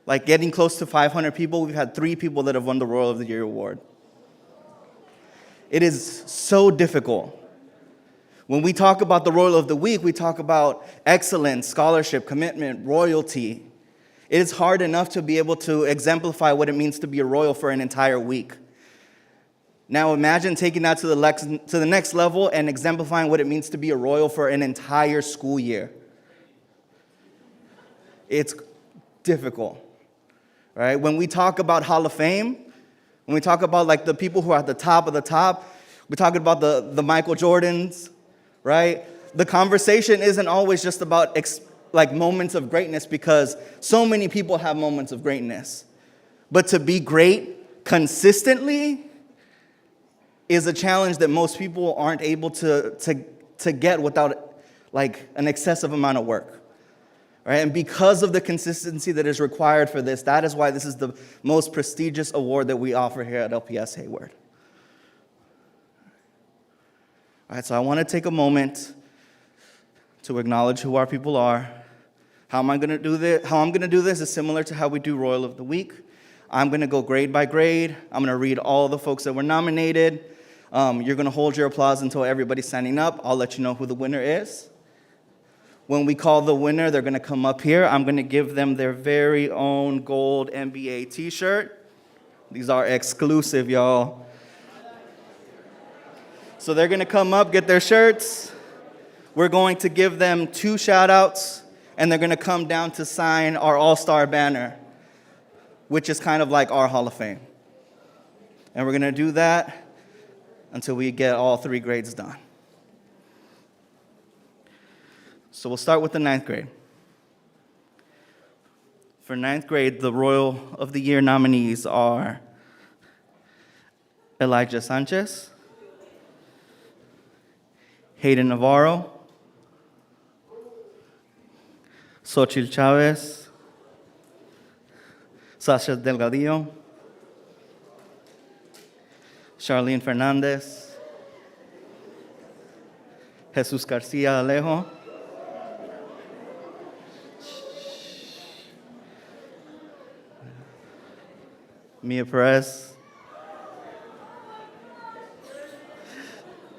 like getting close to 500 people, we've had 3 people that have won the Royal of the Year award. It is so difficult. When we talk about the Royal of the Week, we talk about excellence, scholarship, commitment, royalty. It is hard enough to be able to exemplify what it means to be a royal for an entire week. Now imagine taking that to the next level and exemplifying what it means to be a royal for an entire school year. It's difficult, right? When we talk about Hall of Fame, when we talk about like the people who are at the top of the top, we're talking about the Michael Jordans, right? The conversation isn't always just about like moments of greatness, because so many people have moments of greatness. But to be great consistently is a challenge that most people aren't able to get without like an excessive amount of work. Right? And because of the consistency that is required for this, that is why this is the most prestigious award that we offer here at LPS Hayward. All right, so I want to take a moment to acknowledge who our people are. How am I going to do this? How I'm going to do this is similar to how we do Royal of the Week. I'm going to go grade by grade. I'm going to read all the folks that were nominated. You're going to hold your applause until everybody's standing up. I'll let you know who the winner is. When we call the winner, they're going to come up here. I'm going to give them their very own gold NBA t-shirt. These are exclusive, y'all. So they're going to come up, get their shirts. We're going to give them 2 shout-outs, and they're going to come down to sign our All-Star banner, which is kind of like our Hall of Fame. And we're going to do that until we get all 3 grades done. So we'll start with the 9th grade. For 9th grade, the Royal of the Year nominees are Elijah Sanchez, Hayden Navarro, Xochitl Chavez, Sasha Delgadillo, Charlene Fernandez, Jesus Garcia Alejo. Mia Perez.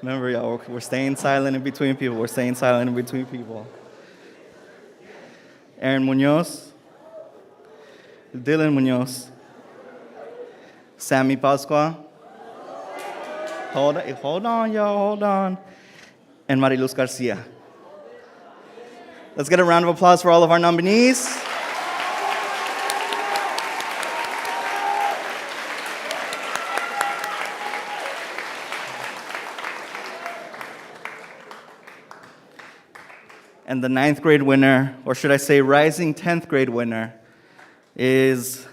Remember, y'all, we're staying silent in between people. We're staying silent in between people. Aaron Munoz. Dylan Munoz. Sammy Pascua. Hold on, y'all, hold on. And Mariluz Garcia. Let's get a round of applause for all of our nominees. And the 9th grade winner, or should I say rising 10th grade winner, is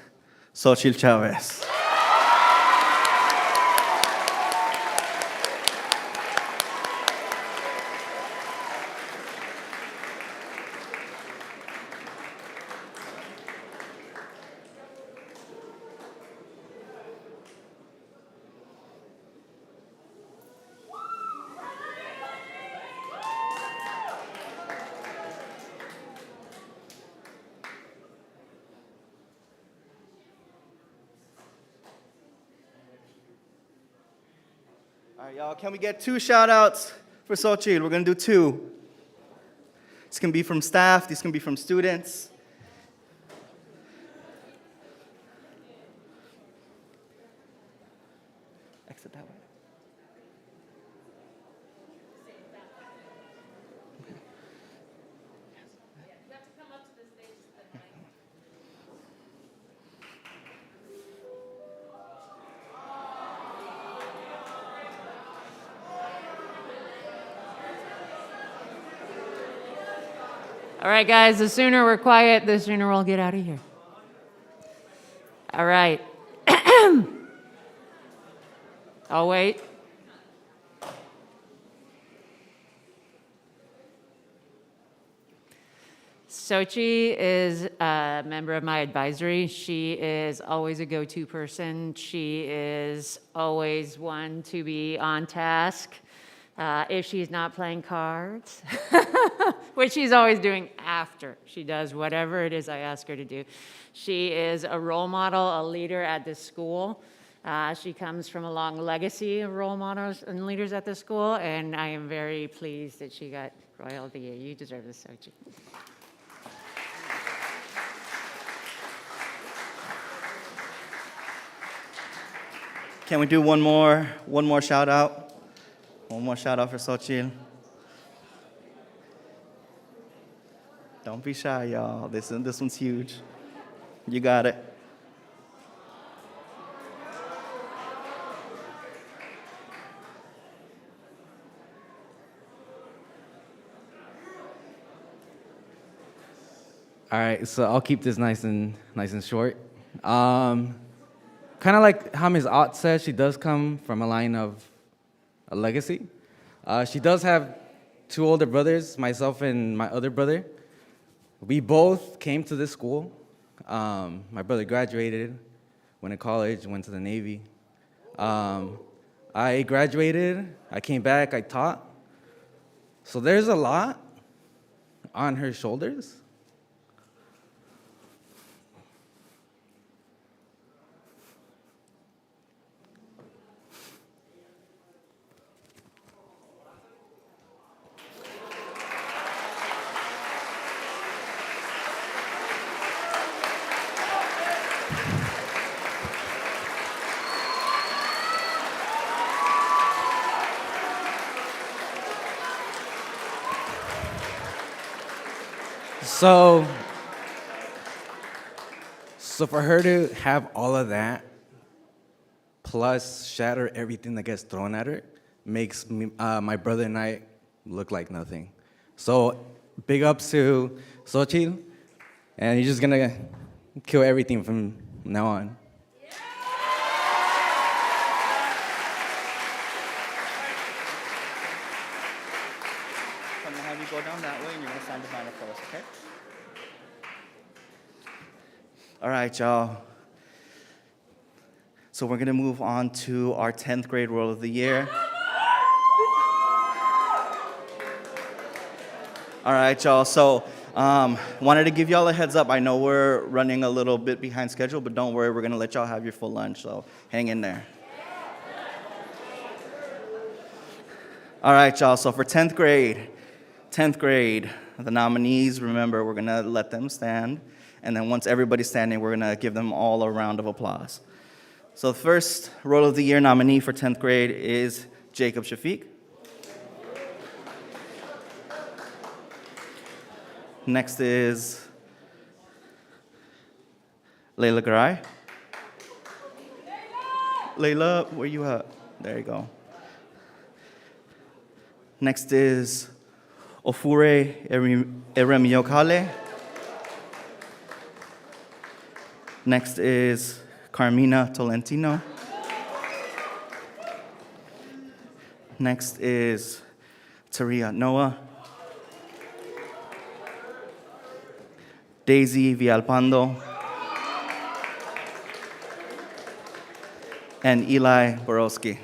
Xochitl Chavez. All right, y'all, can we get 2 shout-outs for Xochitl? We're going to do 2. This can be from staff. These can be from students. Exit that way. All right, guys, the sooner we're quiet, the sooner we'll get out of here. All right. I'll wait. Sochi is a member of my advisory. She is always a go-to person. She is always one to be on task. If she's not playing cards, which she's always doing after she does whatever it is I ask her to do. She is a role model, a leader at this school. She comes from a long legacy of role models and leaders at this school, and I am very pleased that she got Royal of the Year. You deserve this, Sochi. Can we do one more shout out? One more shout out for Xochitl. Don't be shy, y'all. This one's huge. You got it. All right, so I'll keep this nice and short. Kind of like how Ms. Ott said, she does come from a line of a legacy. She does have 2 older brothers, myself and my other brother. We both came to this school. My brother graduated, went to college, went to the Navy. I graduated, I came back, I taught. So there's a lot on her shoulders. So for her to have all of that, plus shatter everything that gets thrown at her, makes me, my brother and I look like nothing. So big ups to Xochitl, and you're just gonna kill everything from now on. I'm gonna have you go down that way, and you're gonna sign the banner for us, okay? All right, y'all. So we're gonna move on to our 10th grade Role of the Year. All right, y'all. So, wanted to give y'all a heads up. I know we're running a little bit behind schedule, but don't worry, we're gonna let y'all have your full lunch. So, hang in there. All right, y'all. So for 10th grade, the nominees. Remember, we're gonna let them stand, and then once everybody's standing, we're gonna give them all a round of applause. So the first Role of the Year nominee for 10th grade is Jacob Shafiq. Next is Layla Garay. Layla, where you at? There you go. Next is Ofure Eremiokale. Next is Carmina Tolentino. Next is Taria Noah. Daisy Villalpando. And Eli Borowski.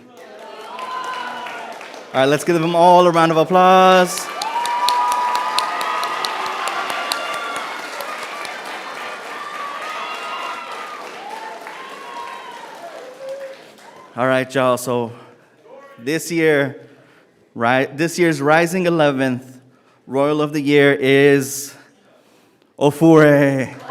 All right, let's give them all a round of applause. All right, y'all, so this year's Rising 11th Royal of the Year is Ofure.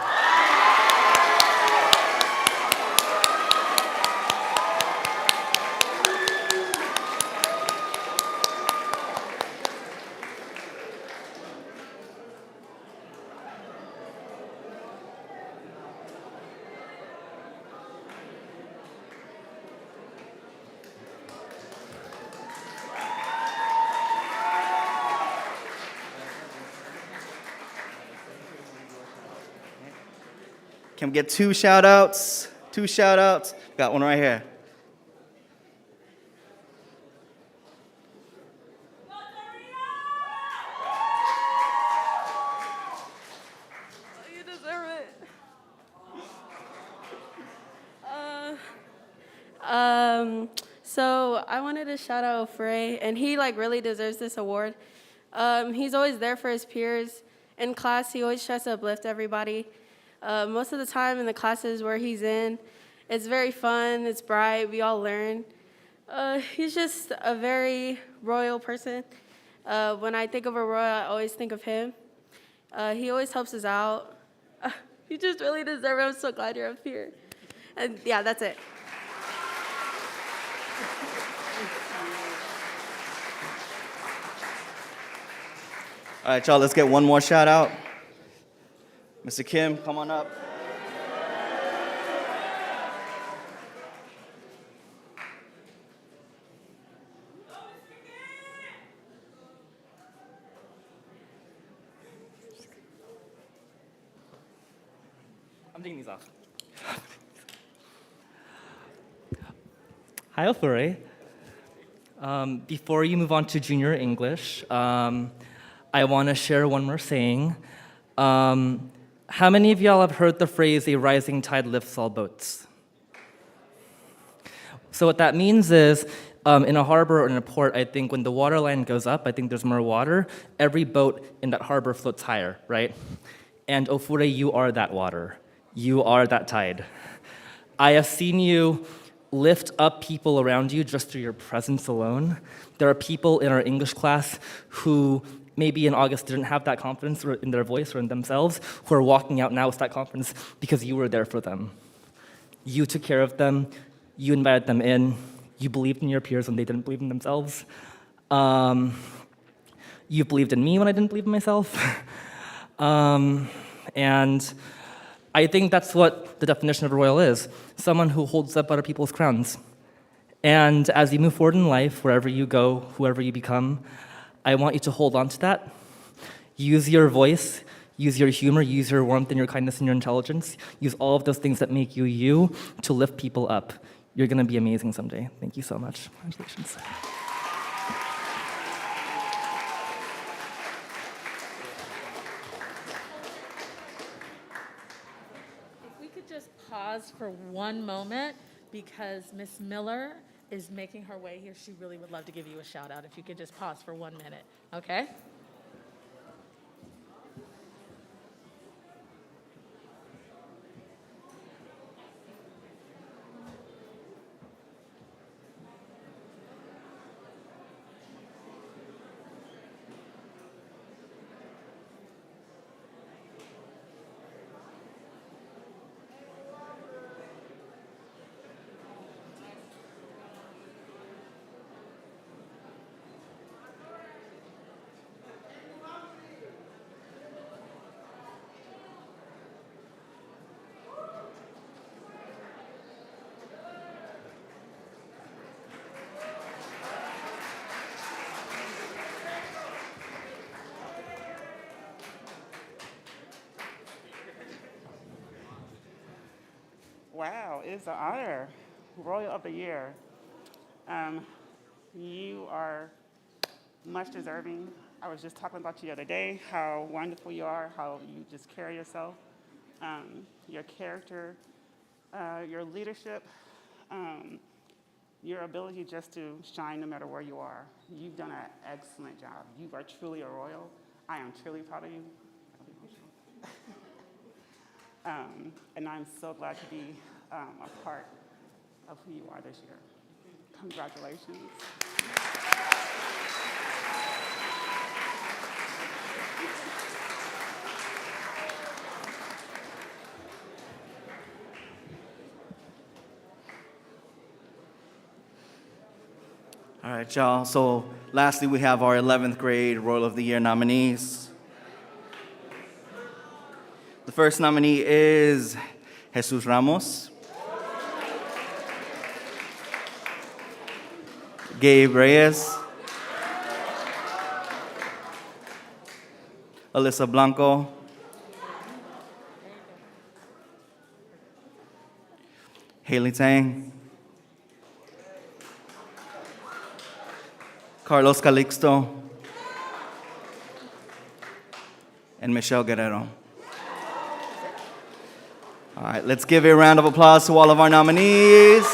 Can we get two shout outs? Two shout outs. Got one right here. You deserve it. So I wanted to shout out Frey, and he really deserves this award. He's always there for his peers. In class, he always tries to uplift everybody. Most of the time in the classes where he's in, it's very fun, it's bright, we all learn. He's just a very royal person. When I think of a royal, I always think of him. He always helps us out. You just really deserve it. I'm so glad you're up here. And yeah, that's it. All right, y'all, let's get one more shout out. Mr. Kim, come on up. I'm taking these off. Hi, Ofure. Before you move on to junior English, I want to share one more saying. How many of y'all have heard the phrase, a rising tide lifts all boats? So what that means is, in a harbor or in a port, I think when the water line goes up, I think there's more water, every boat in that harbor floats higher, right? And Ofure, you are that water. You are that tide. I have seen you lift up people around you just through your presence alone. There are people in our English class who maybe in August didn't have that confidence in their voice or in themselves, who are walking out now with that confidence because you were there for them. You took care of them, you invited them in, you believed in your peers when they didn't believe in themselves. You believed in me when I didn't believe in myself. And I think that's what the definition of a royal is, someone who holds up other people's crowns. And as you move forward in life, wherever you go, whoever you become, I want you to hold on to that. Use your voice, use your humor, use your warmth and your kindness and your intelligence. Use all of those things that make you you to lift people up. You're gonna be amazing someday. Thank you so much. Congratulations. If we could just pause for one moment, because Miss Miller is making her way here. She really would love to give you a shout out. If you could just pause for 1 minute, okay? Wow, it's an honor. Royal of the Year. You are much deserving. I was just talking about you the other day, how wonderful you are, how you just carry yourself, your character, your leadership, your ability just to shine no matter where you are. You've done an excellent job. You are truly a royal. I am truly proud of you. And I'm so glad to be a part of who you are this year. Congratulations. All right, y'all. So lastly, we have our 11th grade Royal of the Year nominees. The first nominee is Jesus Ramos, Gabe Reyes, Alyssa Blanco, Haley Tang, Carlos Calixto, and Michelle Guerrero. All right, let's give a round of applause to all of our nominees.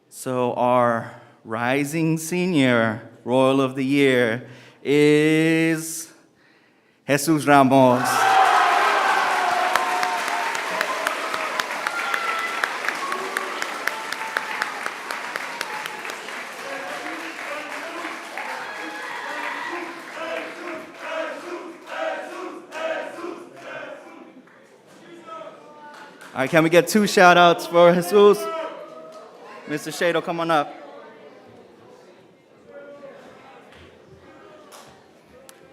So our rising senior Royal of the Year is Jesus Ramos. All right, can we get 2 shout outs for Jesus? Mr. Shado, come on up.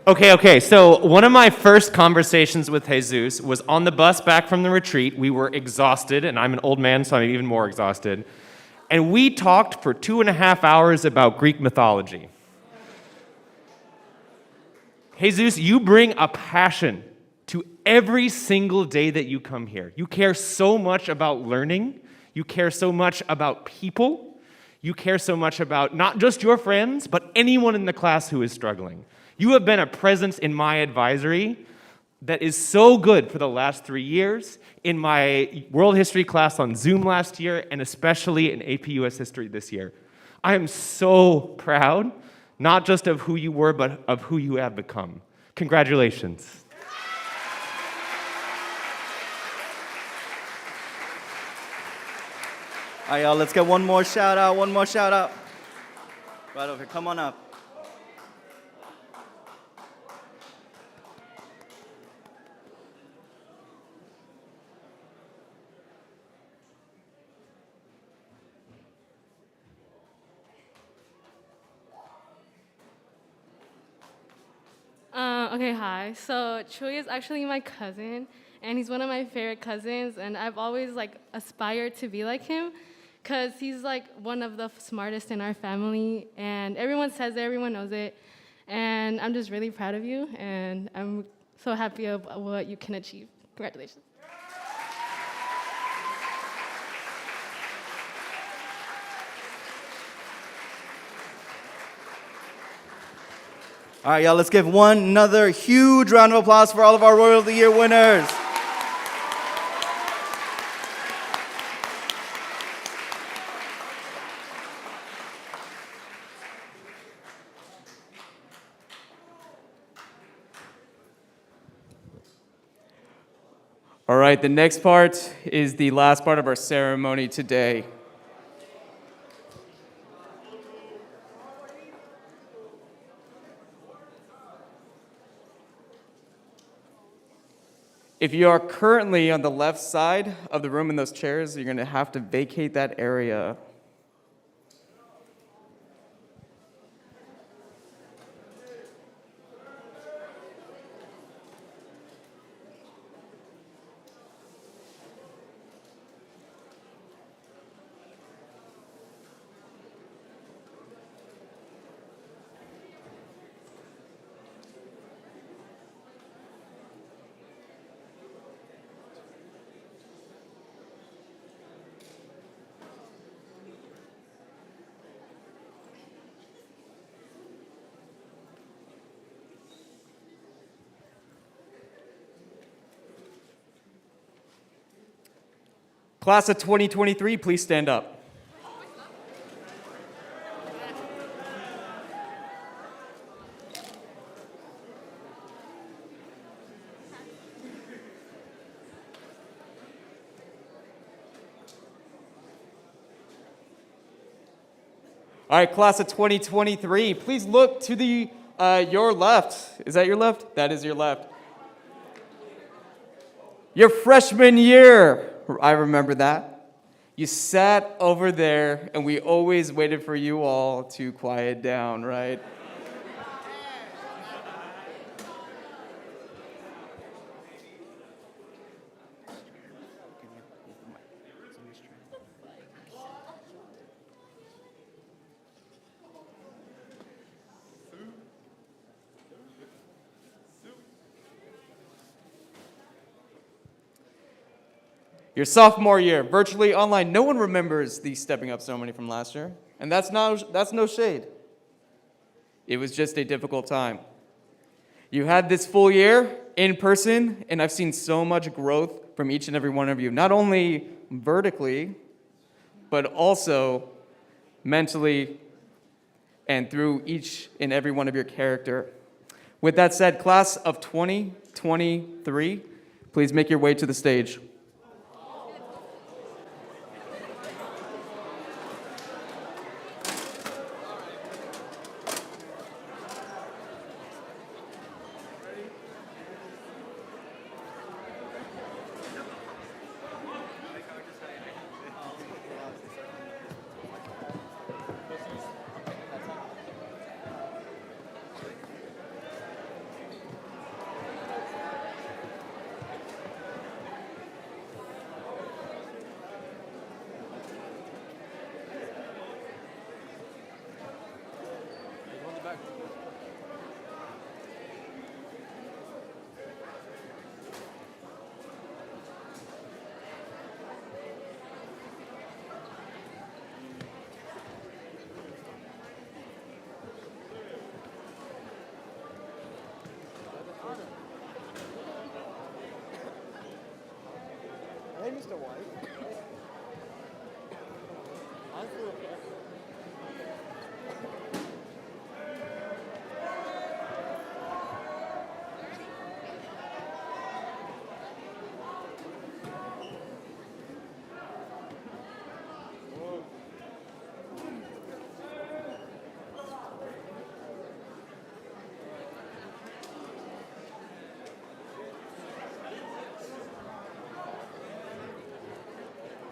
Okay, so one of my first conversations with Jesus was on the bus back from the retreat. We were exhausted, and I'm an old man, so I'm even more exhausted. And we talked for 2.5 hours about Greek mythology. Jesus, you bring a passion to every single day that you come here. You care so much about learning. You care so much about people. You care so much about not just your friends, but anyone in the class who is struggling. You have been a presence in my advisory that is so good for the last 3 years, in my world history class on Zoom last year, and especially in AP US History this year. I am so proud, not just of who you were, but of who you have become. Congratulations. All right, y'all, let's get one more shout out. Right over here, come on up. Okay, hi. So Chuy is actually my cousin, and he's one of my favorite cousins, and I've always aspired to be like him, because he's one of the smartest in our family, and everyone says it, everyone knows it, and I'm just really proud of you, and I'm so happy of what you can achieve. Congratulations. All right, y'all, let's give another huge round of applause for all of our Royal of the Year winners. All right, the next part is the last part of our ceremony today. If you are currently on the left side of the room in those chairs, you're going to have to vacate that area. Class of 2023, please stand up. All right, class of 2023, please look to the your left. Is that your left? That is your left. Your freshman year, I remember that. You sat over there, and we always waited for you all to quiet down, right? Your sophomore year, virtually online. No one remembers the stepping up ceremony from last year, and that's no shade. It was just a difficult time. You had this full year in person, and I've seen so much growth from each and every one of you, not only vertically, but also mentally and through each and every one of your character. With that said, class of 2023, please make your way to the stage. Hey, Mr. White.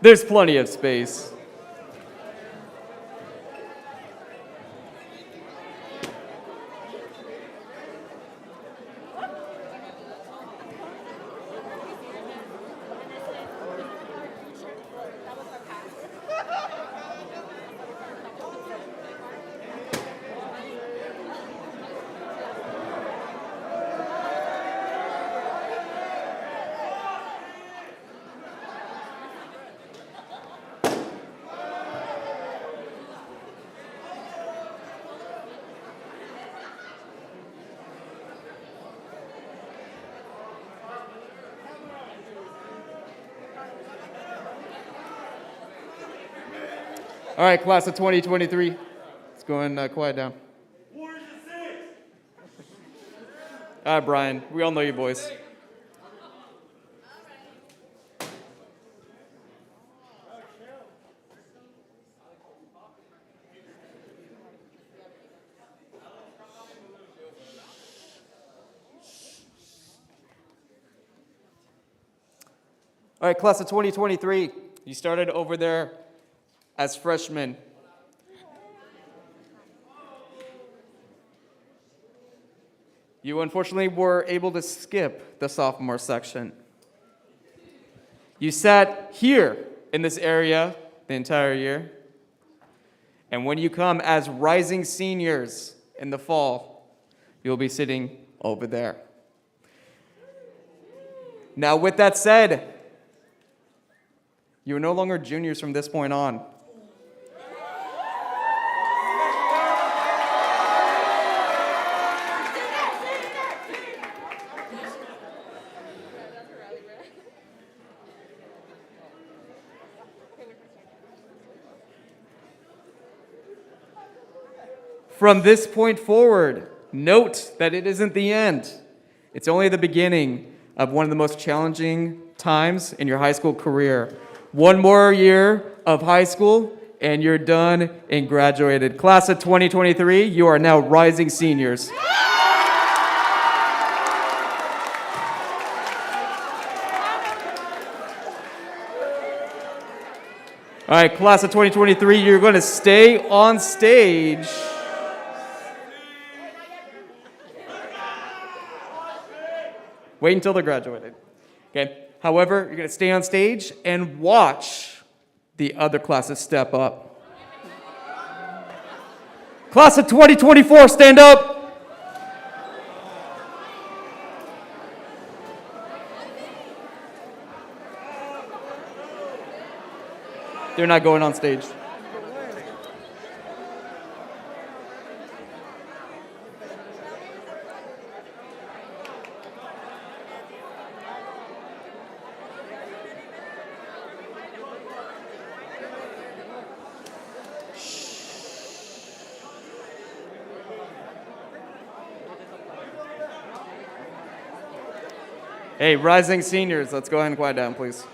There's plenty of space. All right, class of 2023, let's go and quiet down. All right, Brian, we all know you boys. All right, class of 2023, you started over there as freshmen. You unfortunately were able to skip the sophomore section. You sat here in this area the entire year. And when you come as rising seniors in the fall, you'll be sitting over there. Now, with that said, you are no longer juniors from this point on. From this point forward, note that it isn't the end. It's only the beginning of one of the most challenging times in your high school career. One more year of high school, and you're done and graduated. Class of 2023, you are now rising seniors. All right, class of 2023, you're going to stay on stage. Wait until they're graduated. Okay? However, you're going to stay on stage and watch the other classes step up. Class of 2024, stand up. They're not going on stage. Hey, rising seniors, let's go ahead and quiet down, please.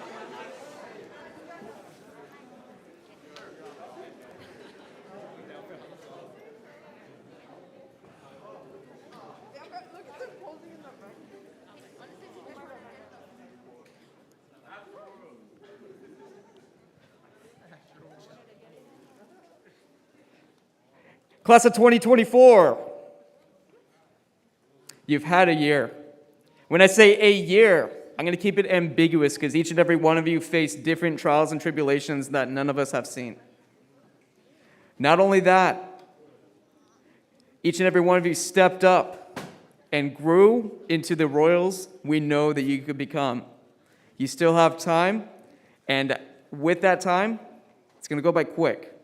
Class of 2024, you've had a year. When I say a year, I'm going to keep it ambiguous because each and every one of you face different trials and tribulations that none of us have seen. Not only that, each and every one of you stepped up and grew into the royals we know that you could become. You still have time, and with that time, it's going to go by quick.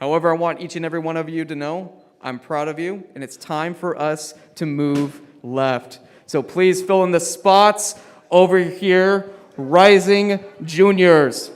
However, I want each and every one of you to know I'm proud of you, and it's time for us to move left. So please fill in the spots over here, rising juniors.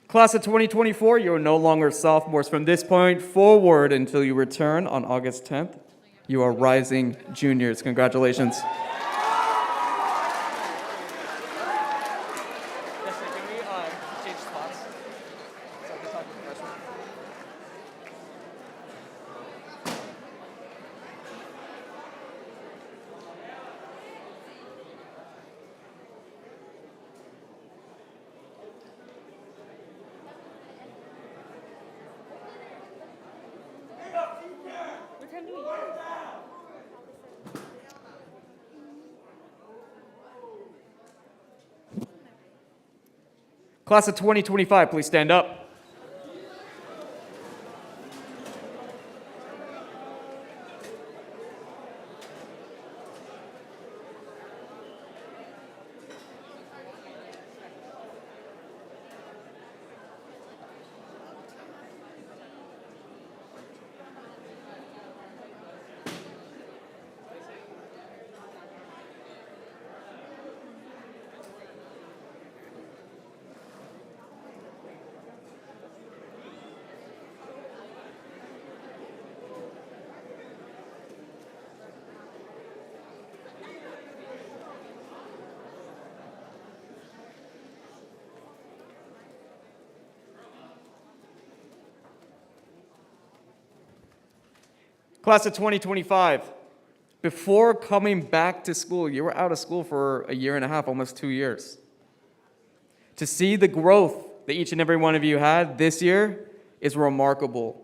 Class of 2024, you are no longer sophomores. From this point forward until you return on August 10th, you are rising juniors. Congratulations. Class of 2025, please stand up. Class of 2025, before coming back to school, you were out of school for a year and a half, almost 2 years. To see the growth that each and every one of you had this year is remarkable.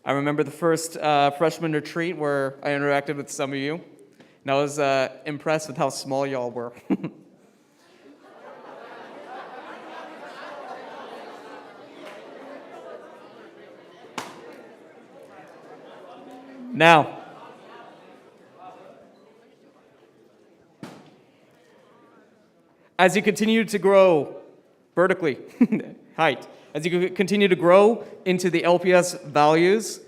I remember the first freshman retreat where I interacted with some of you, and I was impressed with how small y'all were. Now, as you continue to grow vertically, height, as you continue to grow into the LPS values,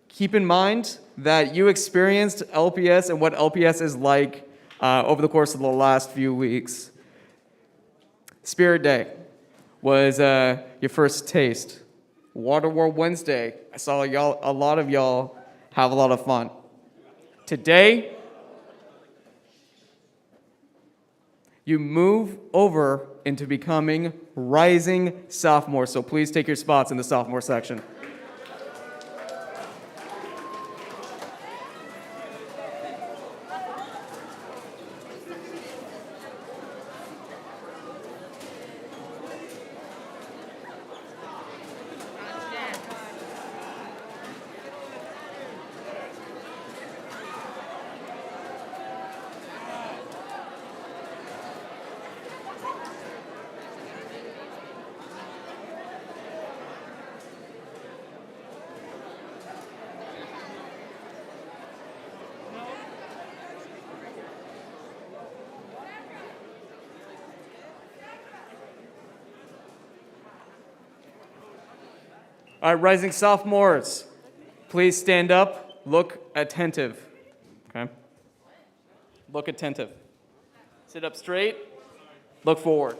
keep in mind that you experienced LPS and what LPS is like over the course of the last few weeks. Spirit Day was your first taste. Water War Wednesday, I saw a lot of y'all have a lot of fun. Today, you move over into becoming rising sophomores, so please take your spots in the sophomore section. All right, rising sophomores, please stand up, look attentive, okay? Look attentive. Sit up straight, look forward.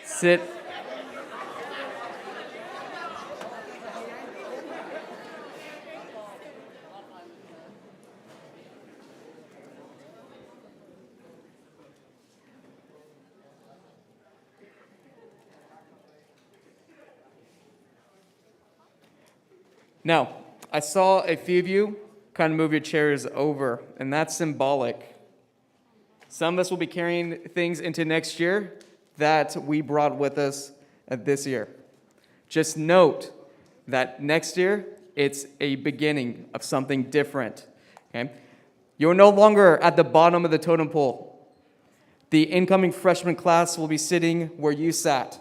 Sit. Now, I saw a few of you kind of move your chairs over, and that's symbolic. Some of us will be carrying things into next year that we brought with us this year. Just note that next year, it's a beginning of something different, okay? You're no longer at the bottom of the totem pole. The incoming freshman class will be sitting where you sat,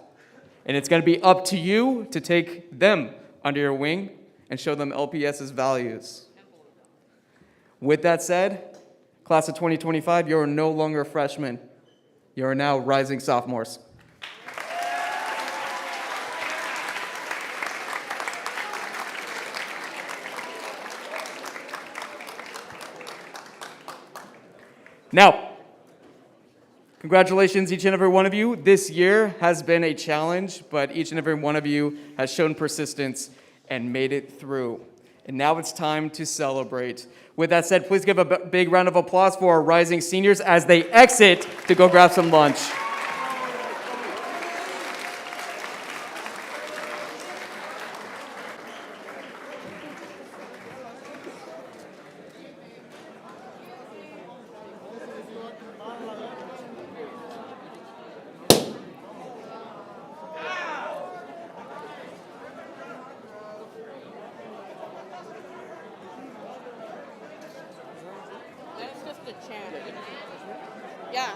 and it's gonna be up to you to take them under your wing and show them LPS's values. With that said, class of 2025, you're no longer freshmen. You are now rising sophomores. Now, congratulations, each and every one of you. This year has been a challenge, but each and every one of you has shown persistence and made it through. And now it's time to celebrate. With that said, please give a big round of applause for our rising seniors as they exit to go grab some lunch. Yeah.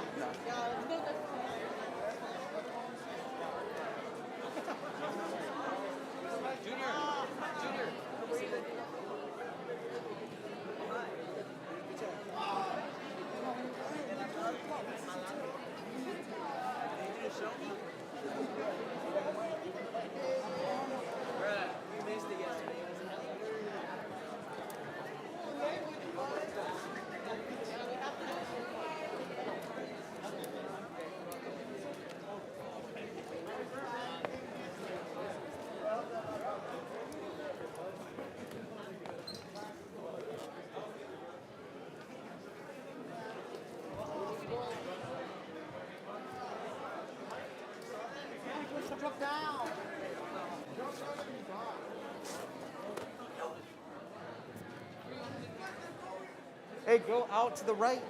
Hey, go out to the right.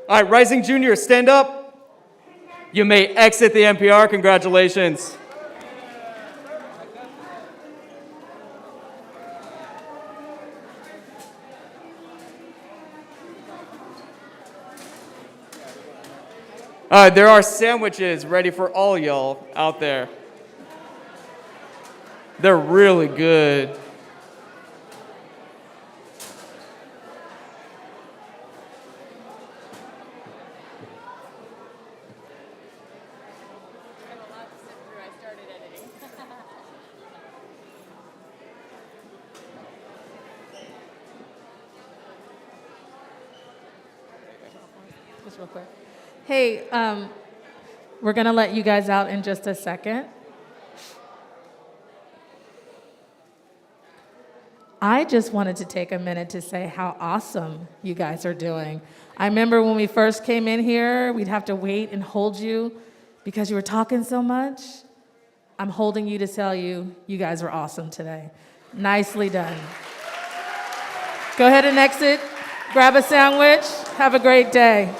All right, rising juniors, stand up. You may exit the NPR. Congratulations. All right, there are sandwiches ready for all y'all out there. They're really good. Just real quick. Hey, we're going to let you guys out in just a second. I just wanted to take a minute to say how awesome you guys are doing. I remember when we first came in here, we'd have to wait and hold you because you were talking so much. I'm holding you to tell you, you guys were awesome today. Nicely done. Go ahead and exit, grab a sandwich, have a great day.